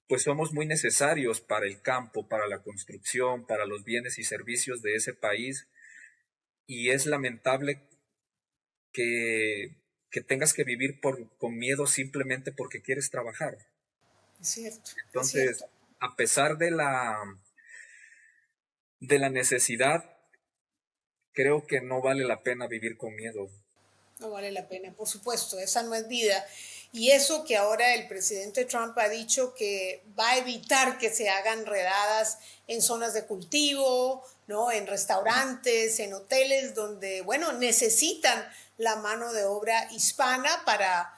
pues somos muy necesarios para el campo, para la construcción, para los bienes y servicios de ese país. Y es lamentable que tengas que vivir con miedo simplemente porque quieres trabajar. Es cierto, es Entonces, cierto. a pesar de la necesidad, creo que no vale la pena vivir con miedo. No vale la pena, por supuesto, esa no es vida. Y eso que ahora el presidente Trump ha dicho que va a evitar que se hagan redadas en zonas de cultivo, ¿no? En restaurantes, en hoteles donde, bueno, necesitan la mano de obra hispana para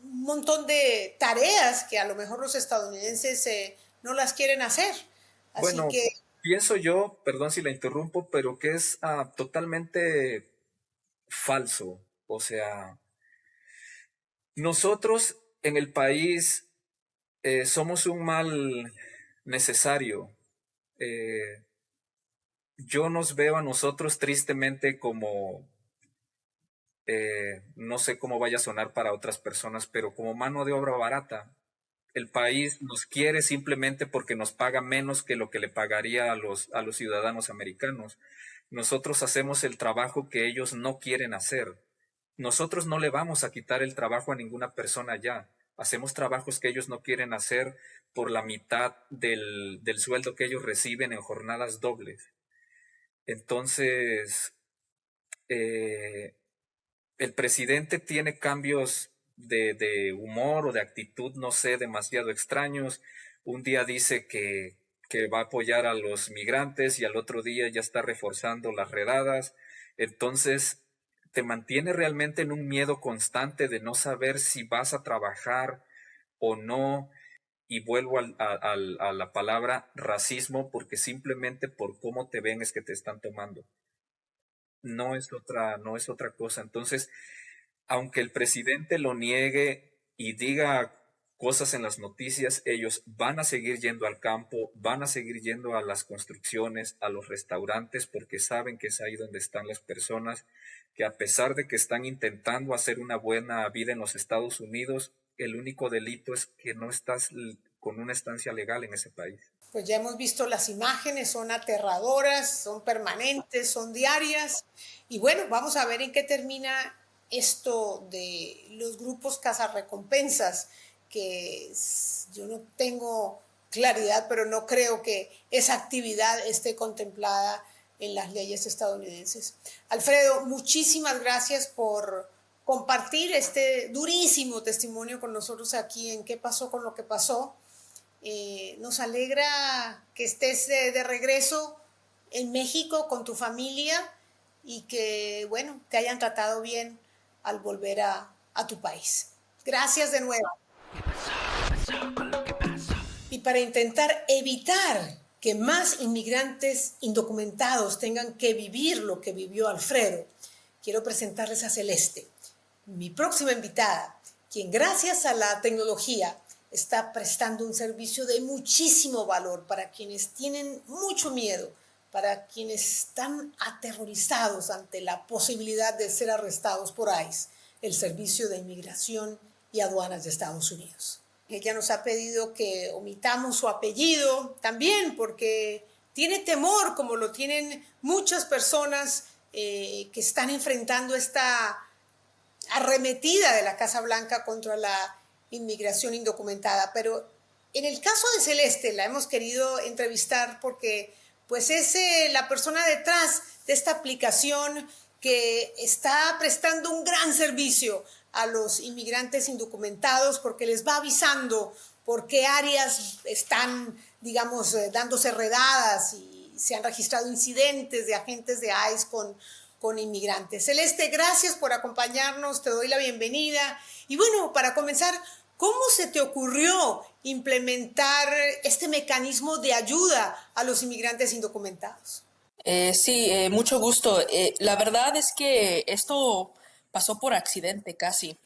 un montón de tareas que a lo mejor los estadounidenses no las quieren hacer. Así Bueno, que pienso yo, perdón si la interrumpo, pero que es totalmente falso. O sea, nosotros en el país somos un mal necesario. Eh, yo nos veo a nosotros tristemente como, no sé cómo vaya a sonar para otras personas, pero como mano de obra barata. El país nos quiere simplemente porque nos paga menos que lo que le pagaría a los ciudadanos americanos. Nosotros hacemos el trabajo que ellos no quieren hacer. Nosotros no le vamos a quitar el trabajo a ninguna persona ya. Hacemos trabajos que ellos no quieren hacer por la mitad del sueldo que ellos reciben en jornadas dobles. Entonces, eh, el presidente tiene cambios de humor o de actitud, no sé, demasiado extraños. Un día dice que va a apoyar a los migrantes y al otro día ya está reforzando las redadas. Entonces, te mantiene realmente en un miedo constante de no saber si vas a trabajar o no. Y vuelvo a la palabra racismo, porque simplemente por cómo te ven es que te están tomando. No es otra cosa. Entonces, aunque el presidente lo niegue y diga cosas en las noticias, ellos van a seguir yendo al campo, van a seguir yendo a las construcciones, a los restaurantes, porque saben que es ahí donde están las personas, que a pesar de que están intentando hacer una buena vida en los Estados Unidos, el único delito es que no estás con una estancia legal en ese país. Pues ya hemos visto las imágenes, son aterradoras, son permanentes, son diarias. Y bueno, vamos a ver en qué termina esto de los grupos cazarrecompensas, que yo no tengo claridad, pero no creo que esa actividad esté contemplada en las leyes estadounidenses. Alfredo, muchísimas gracias por compartir este durísimo testimonio con nosotros aquí en ¿Qué pasó con lo que pasó? Nos alegra que estés de regreso en México con tu familia y que, bueno, te hayan tratado bien al volver a tu país. Gracias de nuevo. Y para intentar evitar que más inmigrantes indocumentados tengan que vivir lo que vivió Alfredo, quiero presentarles a Celeste, mi próxima invitada, quien gracias a la tecnología está prestando un servicio de muchísimo valor para quienes tienen mucho miedo, para quienes están aterrorizados ante la posibilidad de ser arrestados por ICE, el Servicio de Inmigración y Aduanas de Estados Unidos. Ella nos ha pedido que omitamos su apellido también porque tiene temor, como lo tienen muchas personas que están enfrentando esta arremetida de la Casa Blanca contra la inmigración indocumentada. Pero en el caso de Celeste la hemos querido entrevistar porque pues es la persona detrás de esta aplicación que está prestando un gran servicio a los inmigrantes indocumentados porque les va avisando por qué áreas están, digamos, dándose redadas y se han registrado incidentes de agentes de ICE con inmigrantes. Celeste, gracias por acompañarnos, te doy la bienvenida. Y bueno, para comenzar, ¿cómo se te ocurrió implementar este mecanismo de ayuda a los inmigrantes indocumentados? Sí, mucho gusto. La verdad es que esto pasó por accidente casi.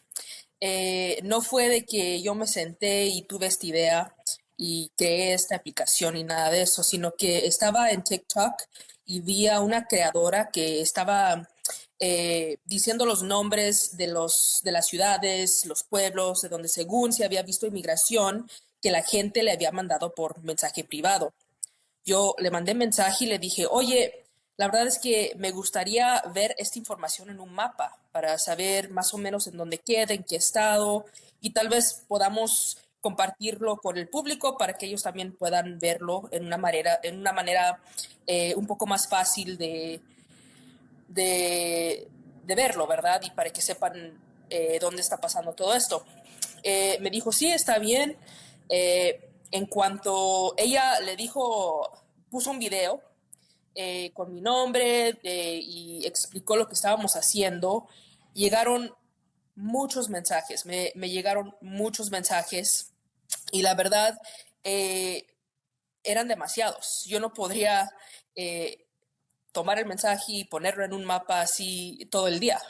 No fue de que yo me senté y tuve esta idea y creé esta aplicación y nada de eso, sino que estaba en TikTok y vi a una creadora que estaba diciendo los nombres de las ciudades, los pueblos, de donde según se había visto inmigración, que la gente le había mandado por mensaje privado. Yo le mandé mensaje y le dije, oye, la verdad es que me gustaría ver esta información en un mapa para saber más o menos en dónde queda, en qué estado, y tal vez podamos compartirlo con el público para que ellos también puedan verlo en una manera un poco más fácil de verlo, ¿verdad? Y para que sepan dónde está pasando todo esto. Me dijo, sí, está bien. En cuanto ella le dijo, puso un video con mi nombre y explicó lo que estábamos haciendo, llegaron muchos mensajes, me llegaron muchos mensajes y la verdad eran demasiados. Yo no podría tomar el mensaje y ponerlo en un mapa así todo el día.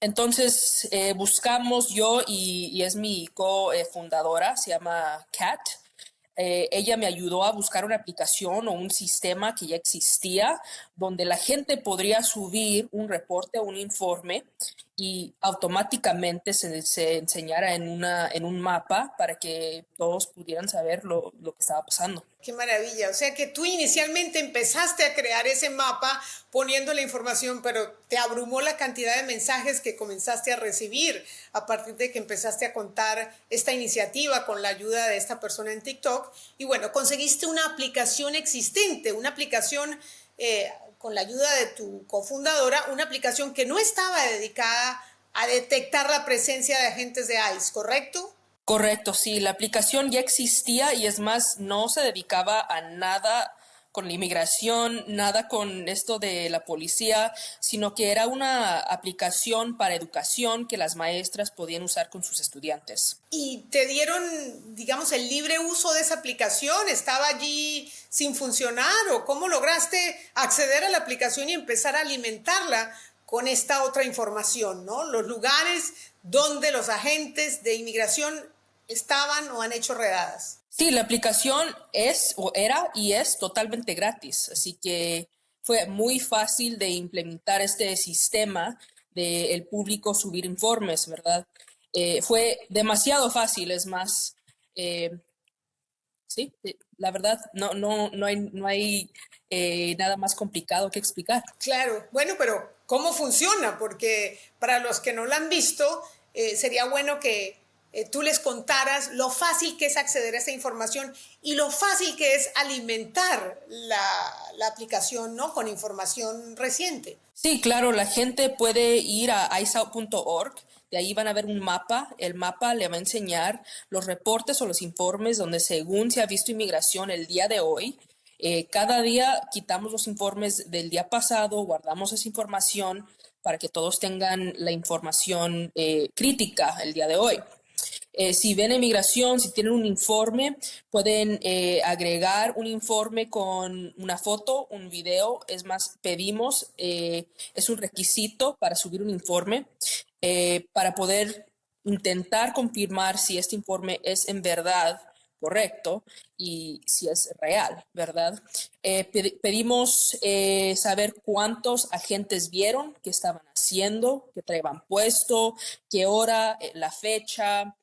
Entonces buscamos yo y es mi co-fundadora, se llama Kat. ella me ayudó a buscar una aplicación o un sistema que ya existía donde la gente podría subir un reporte o un informe y automáticamente se enseñara en un mapa para que todos pudieran saber lo que estaba pasando. Qué maravilla. O sea que tú inicialmente empezaste a crear ese mapa poniendo la información, pero te abrumó la cantidad de mensajes que comenzaste a recibir a partir de que empezaste a contar esta iniciativa con la ayuda de esta persona en TikTok. Y bueno, conseguiste una aplicación existente, una aplicación con la ayuda de tu cofundadora, una aplicación que no estaba dedicada a detectar la presencia de agentes de ICE, ¿correcto? Correcto, sí, la aplicación ya existía y es más, no se dedicaba a nada con la inmigración, nada con esto de la policía, sino que era una aplicación para educación que las maestras podían usar con sus estudiantes. ¿Y te dieron, digamos, el libre uso de esa aplicación? ¿Estaba allí sin funcionar o cómo lograste acceder a la aplicación y empezar a alimentarla con esta otra información, ¿no? Los lugares donde los agentes de inmigración estaban o han hecho redadas. Sí, la aplicación es o era y es totalmente gratis, así que fue muy fácil de implementar este sistema de el público subir informes, ¿verdad? Fue demasiado fácil, es más, sí, la verdad no hay nada más complicado que explicar. Claro, bueno, pero ¿cómo funciona? Porque para los que no la han visto, sería bueno que tú les contaras lo fácil que es acceder a esa información y lo fácil que es alimentar la aplicación, ¿no? Con información reciente. Sí, claro, la gente puede ir a iceout.org, de ahí van a ver un mapa, el mapa le va a enseñar los reportes o los informes donde según se ha visto inmigración el día de hoy. Cada día quitamos los informes del día pasado, guardamos esa información para que todos tengan la información crítica el día de hoy. Si ven inmigración, si tienen un informe, pueden agregar un informe con una foto, un video. Es más, pedimos, es un requisito para subir un informe, para poder intentar confirmar si este informe es en verdad correcto y si es real, ¿verdad? Pedimos saber cuántos agentes vieron, qué estaban haciendo, qué traían puesto, qué hora, la fecha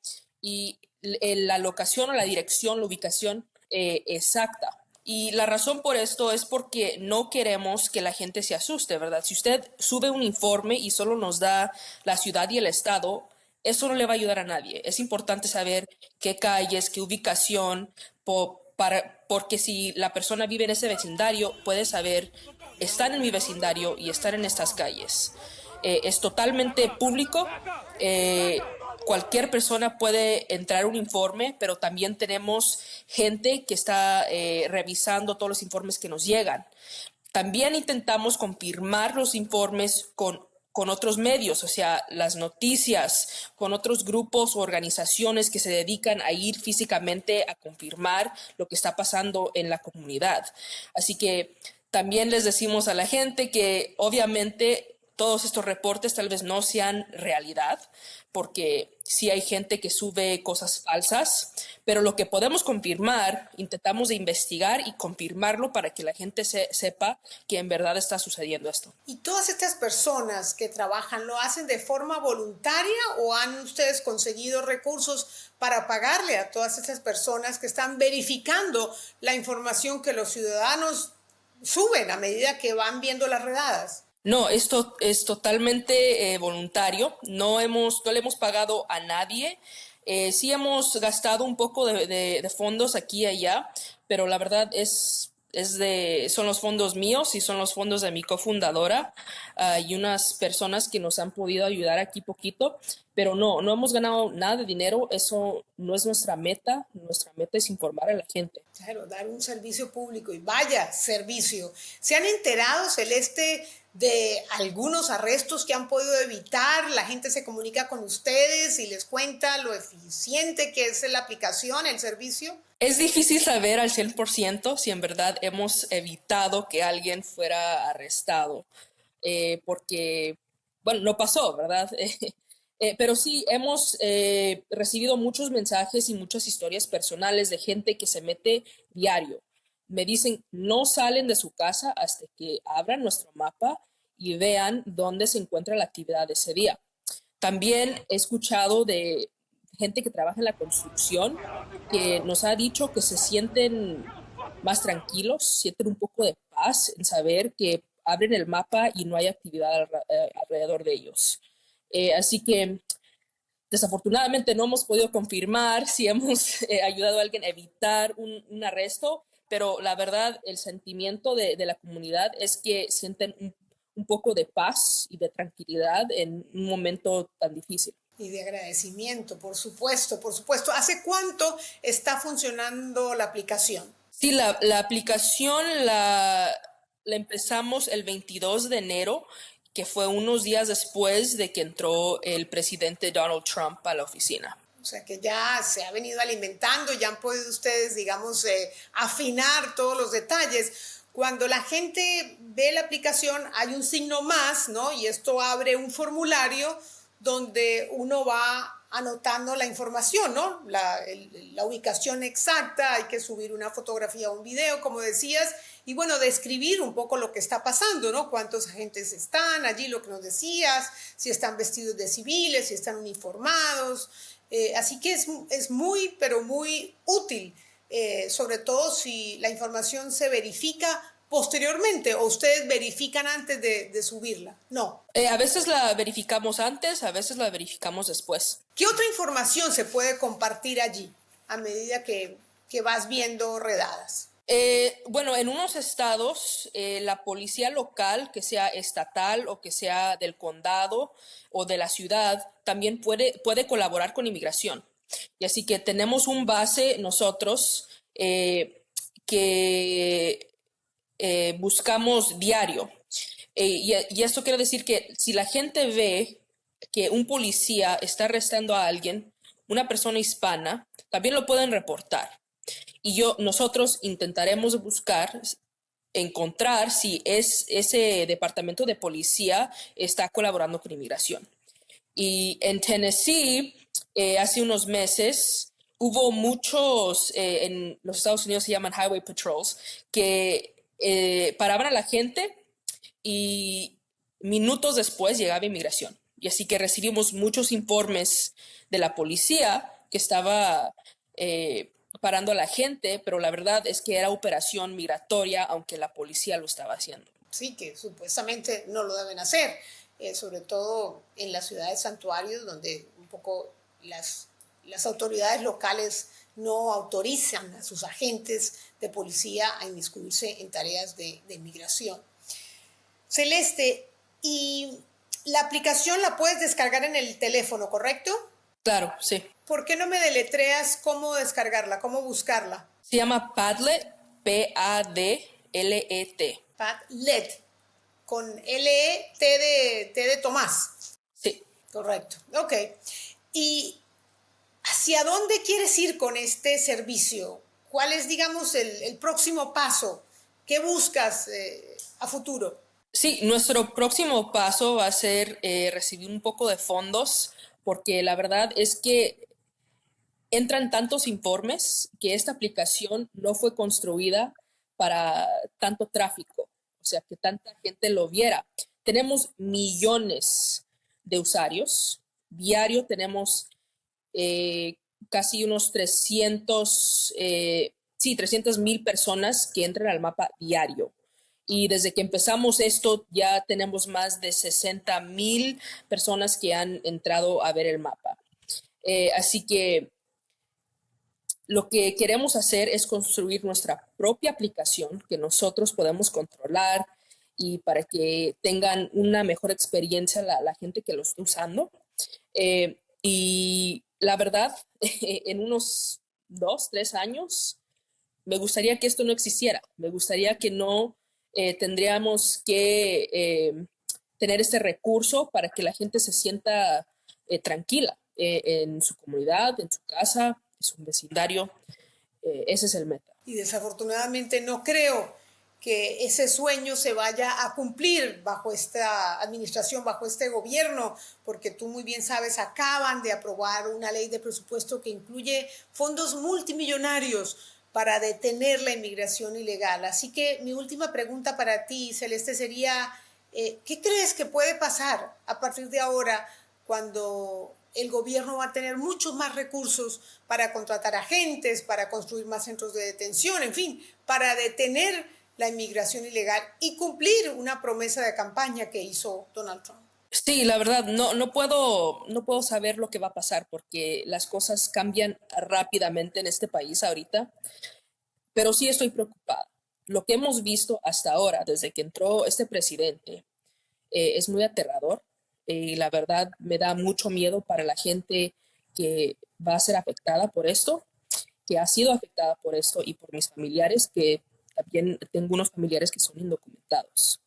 y la locación o la dirección, la ubicación exacta. Y la razón por esto es porque no queremos que la gente se asuste, ¿verdad? Si usted sube un informe y solo nos da la ciudad y el estado, eso no le va a ayudar a nadie. Es importante saber qué calles, qué ubicación, porque si la persona vive en ese vecindario, puede saber, están en mi vecindario y están en estas calles. Es totalmente público. Cualquier persona puede entrar un informe, pero también tenemos gente que está revisando todos los informes que nos llegan. También intentamos confirmar los informes con otros medios, o sea, las noticias, con otros grupos o organizaciones que se dedican a ir físicamente a confirmar lo que está pasando en la comunidad. Así que también les decimos a la gente que obviamente todos estos reportes tal vez no sean realidad, porque sí hay gente que sube cosas falsas, pero lo que podemos confirmar, intentamos de investigar y confirmarlo para que la gente sepa que en verdad está sucediendo esto. ¿Y todas estas personas que trabajan lo hacen de forma voluntaria o han ustedes conseguido recursos para pagarle a todas estas personas que están verificando la información que los ciudadanos suben a medida que van viendo las redadas? No, esto es totalmente voluntario. No le hemos pagado a nadie. Sí hemos gastado un poco de fondos aquí y allá, pero la verdad son los fondos míos y son los fondos de mi cofundadora y unas personas que nos han podido ayudar aquí poquito, pero no hemos ganado nada de dinero. Eso no es nuestra meta. Nuestra meta es informar a la gente. Claro, dar un servicio público y vaya servicio. ¿Se han enterado, Celeste, de algunos arrestos que han podido evitar? La gente se comunica con ustedes y les cuenta lo eficiente que es la aplicación, el servicio. Es difícil saber al 100% si en verdad hemos evitado que alguien fuera arrestado, porque, bueno, no pasó, ¿verdad? Pero sí, hemos recibido muchos mensajes y muchas historias personales de gente que se mete diario. Me dicen, no salen de su casa hasta que abran nuestro mapa y vean dónde se encuentra la actividad de ese día. También he escuchado de gente que trabaja en la construcción que nos ha dicho que se sienten más tranquilos, sienten un poco de paz en saber que abren el mapa y no hay actividad alrededor de ellos. Así que desafortunadamente no hemos podido confirmar si hemos ayudado a alguien a evitar un arresto, pero la verdad, el sentimiento de la comunidad es que sienten un poco de paz y de tranquilidad en un momento tan difícil. Y de agradecimiento, por supuesto, por supuesto. ¿Hace cuánto está funcionando la aplicación? Sí, la aplicación la empezamos el 22 de enero, que fue unos días después de que entró el presidente Donald Trump a la oficina. O sea que ya se ha venido alimentando, ya han podido ustedes, digamos, afinar todos los detalles. Cuando la gente ve la aplicación hay un signo más, ¿no? Y esto abre un formulario donde uno va anotando la información, ¿no? La ubicación exacta, hay que subir una fotografía o un video, como decías, y bueno, describir un poco lo que está pasando, ¿no? Cuántos agentes están allí, lo que nos decías, si están vestidos de civiles, si están uniformados. Así que es muy, pero muy útil, sobre todo si la información se verifica posteriormente o ustedes verifican antes de subirla. No. A veces la verificamos antes, a veces la verificamos después. ¿Qué otra información se puede compartir allí a medida que vas viendo redadas? Bueno, en unos estados, la policía local, que sea estatal o que sea del condado o de la ciudad, también puede colaborar con inmigración. Y así que tenemos un base nosotros que buscamos diario. Y esto quiere decir que si la gente ve que un policía está arrestando a alguien, una persona hispana, también lo pueden reportar. Y nosotros intentaremos encontrar si ese departamento de policía está colaborando con inmigración. Y en Tennessee, hace unos meses, hubo muchos, en los Estados Unidos se llaman highway patrols, que paraban a la gente y minutos después llegaba inmigración. Y así que recibimos muchos informes de la policía que estaba parando a la gente, pero la verdad es que era operación migratoria, aunque la policía lo estaba haciendo. Sí, que supuestamente no lo deben hacer, sobre todo en las ciudades santuarios, donde un poco las autoridades locales no autorizan a sus agentes de policía a inmiscuirse en tareas de inmigración. Celeste, y la aplicación la puedes descargar en el teléfono, ¿correcto? Claro, sí. ¿Por qué no me deletreas cómo descargarla, cómo buscarla? Se llama Padlet, Padlet. Padlet, con L-E-T de Tomás. Sí. Correcto, ok. ¿Y hacia dónde quieres ir con este servicio? ¿Cuál es, digamos, el próximo paso? ¿Qué buscas a futuro? Sí, nuestro próximo paso va a ser recibir un poco de fondos, porque la verdad es que entran tantos informes que esta aplicación no fue construida para tanto tráfico, o sea, que tanta gente lo viera. Tenemos millones de usuarios. Diario tenemos casi unos 300,000 personas que entran al mapa diario. Y desde que empezamos esto ya tenemos más de 60,000 personas que han entrado a ver el mapa. Así que lo que queremos hacer es construir nuestra propia aplicación que nosotros podemos controlar y para que tengan una mejor experiencia la gente que lo está usando. Y la verdad, en unos 2, 3 años, me gustaría que esto no existiera. Me gustaría que no tendríamos que tener este recurso para que la gente se sienta tranquila en su comunidad, en su casa, en su vecindario. Ese es el meta. Y desafortunadamente no creo que ese sueño se vaya a cumplir bajo esta administración, bajo este gobierno, porque tú muy bien sabes, acaban de aprobar una ley de presupuesto que incluye fondos multimillonarios para detener la inmigración ilegal. Así que mi última pregunta para ti, Celeste, sería, ¿qué crees que puede pasar a partir de ahora cuando el gobierno va a tener muchos más recursos para contratar agentes, para construir más centros de detención, en fin, para detener la inmigración ilegal y cumplir una promesa de campaña que hizo Donald Trump? Sí, la verdad, no puedo saber lo que va a pasar porque las cosas cambian rápidamente en este país ahorita, pero sí estoy preocupada. Lo que hemos visto hasta ahora, desde que entró este presidente, es muy aterrador y la verdad me da mucho miedo para la gente que va a ser afectada por esto, que ha sido afectada por esto y por mis familiares, que también tengo unos familiares que son indocumentados.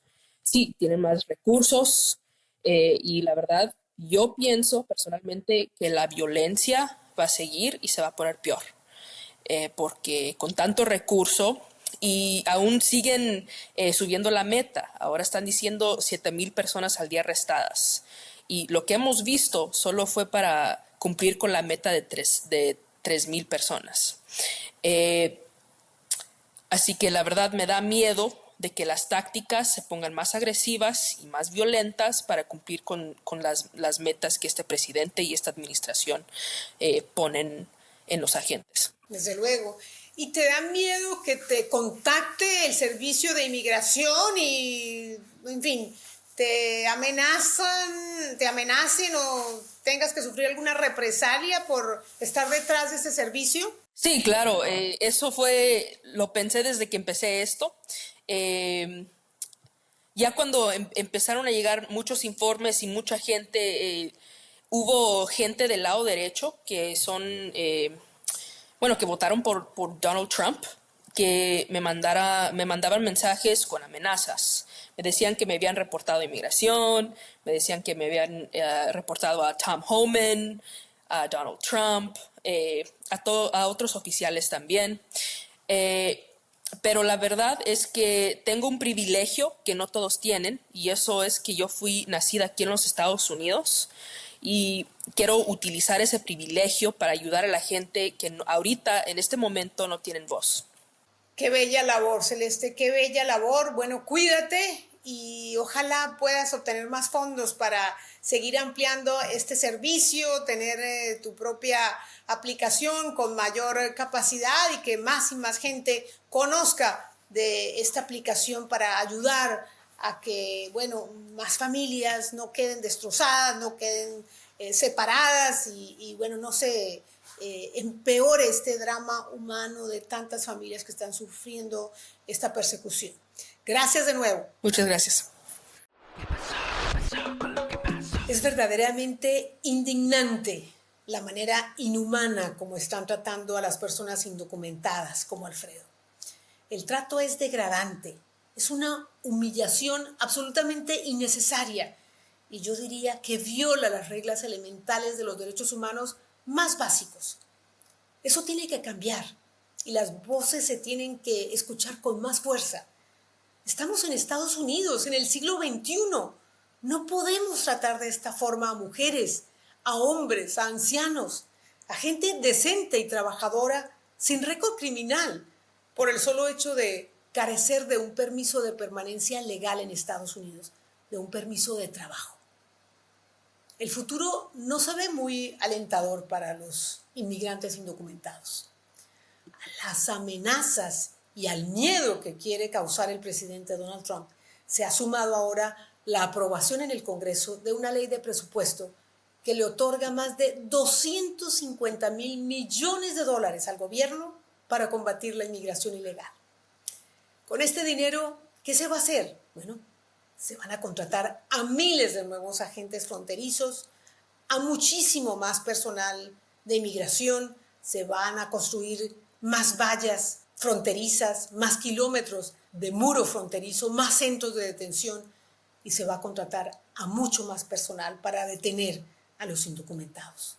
Sí, tienen más recursos y la verdad yo pienso personalmente que la violencia va a seguir y se va a poner peor porque con tanto recurso y aún siguen subiendo la meta. Ahora están diciendo 7,000 personas al día arrestadas. Y lo que hemos visto solo fue para cumplir con la meta de 3,000 personas. Eh, Así que la verdad me da miedo de que las tácticas se pongan más agresivas y más violentas para cumplir con las metas que este presidente y esta administración ponen en los agentes. Desde luego. ¿Y te da miedo que te contacte el servicio de inmigración y, en fin, te amenacen o tengas que sufrir alguna represalia por estar detrás de ese servicio? Sí, claro, lo pensé desde que empecé esto. Eh, ya cuando empezaron a llegar muchos informes y mucha gente, hubo gente del lado derecho que que votaron por Donald Trump, que me mandaban mensajes con amenazas. Me decían que me habían reportado a inmigración, me decían que me habían reportado a Tom Homan, a Donald Trump, a otros oficiales también. Pero la verdad es que tengo un privilegio que no todos tienen, y eso es que yo fui nacida aquí en los Estados Unidos y quiero utilizar ese privilegio para ayudar a la gente que ahorita, en este momento, no tienen voz. Qué bella labor, Celeste, qué bella labor. Bueno, cuídate y ojalá puedas obtener más fondos para seguir ampliando este servicio, tener tu propia aplicación con mayor capacidad y que más y más gente conozca de esta aplicación para ayudar a que, bueno, más familias no queden destrozadas, no queden separadas y, bueno, no se empeore este drama humano de tantas familias que están sufriendo esta persecución. Gracias de nuevo. Muchas gracias. Es verdaderamente indignante la manera inhumana como están tratando a las personas indocumentadas como Alfredo. El trato es degradante, es una humillación absolutamente innecesaria y yo diría que viola las reglas elementales de los derechos humanos más básicos. Eso tiene que cambiar y las voces se tienen que escuchar con más fuerza. Estamos en Estados Unidos, en el siglo XXI. No podemos tratar de esta forma a mujeres, a hombres, a ancianos, a gente decente y trabajadora sin récord criminal por el solo hecho de carecer de un permiso de permanencia legal en Estados Unidos, de un permiso de trabajo. El futuro no se ve muy alentador para los inmigrantes indocumentados. A las amenazas y al miedo que quiere causar el presidente Donald Trump se ha sumado ahora la aprobación en el Congreso de una ley de presupuesto que le otorga más de 250,000 millones de dólares al gobierno para combatir la inmigración ilegal. Con este dinero, ¿qué se va a hacer? Bueno, se van a contratar a miles de nuevos agentes fronterizos, a muchísimo más personal de inmigración, se van a construir más vallas fronterizas, más kilómetros de muro fronterizo, más centros de detención y se va a contratar a mucho más personal para detener a los indocumentados.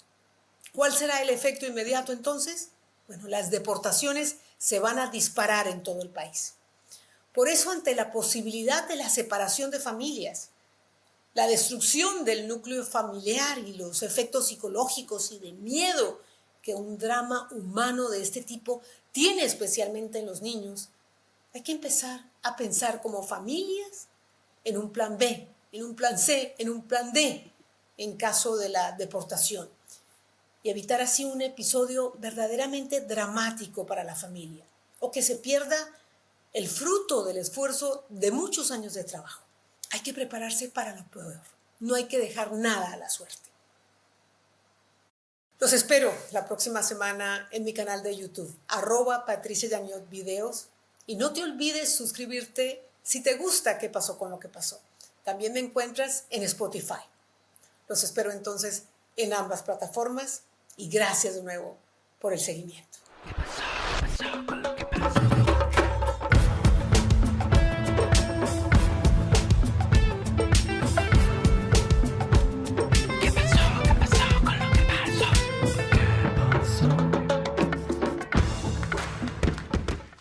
¿Cuál será el efecto inmediato entonces? Bueno, las deportaciones se van a disparar en todo el país. Por eso, ante la posibilidad de la separación de familias, la destrucción del núcleo familiar y los efectos psicológicos y de miedo que un drama humano de este tipo tiene especialmente en los niños, hay que empezar a pensar como familias en un plan B, en un plan C, en un plan D, en caso de la deportación, y evitar así un episodio verdaderamente dramático para la familia, o que se pierda el fruto del esfuerzo de muchos años de trabajo. Hay que prepararse para lo peor. No hay que dejar nada a la suerte. Los espero la próxima semana en mi canal de YouTube, @PatriciaYañotVideos. Y no te olvides suscribirte si te gusta qué pasó con lo que pasó. También me encuentras en Spotify. Los espero entonces en ambas plataformas y gracias de nuevo por el seguimiento. ¿Qué pasó? ¿Qué pasó con lo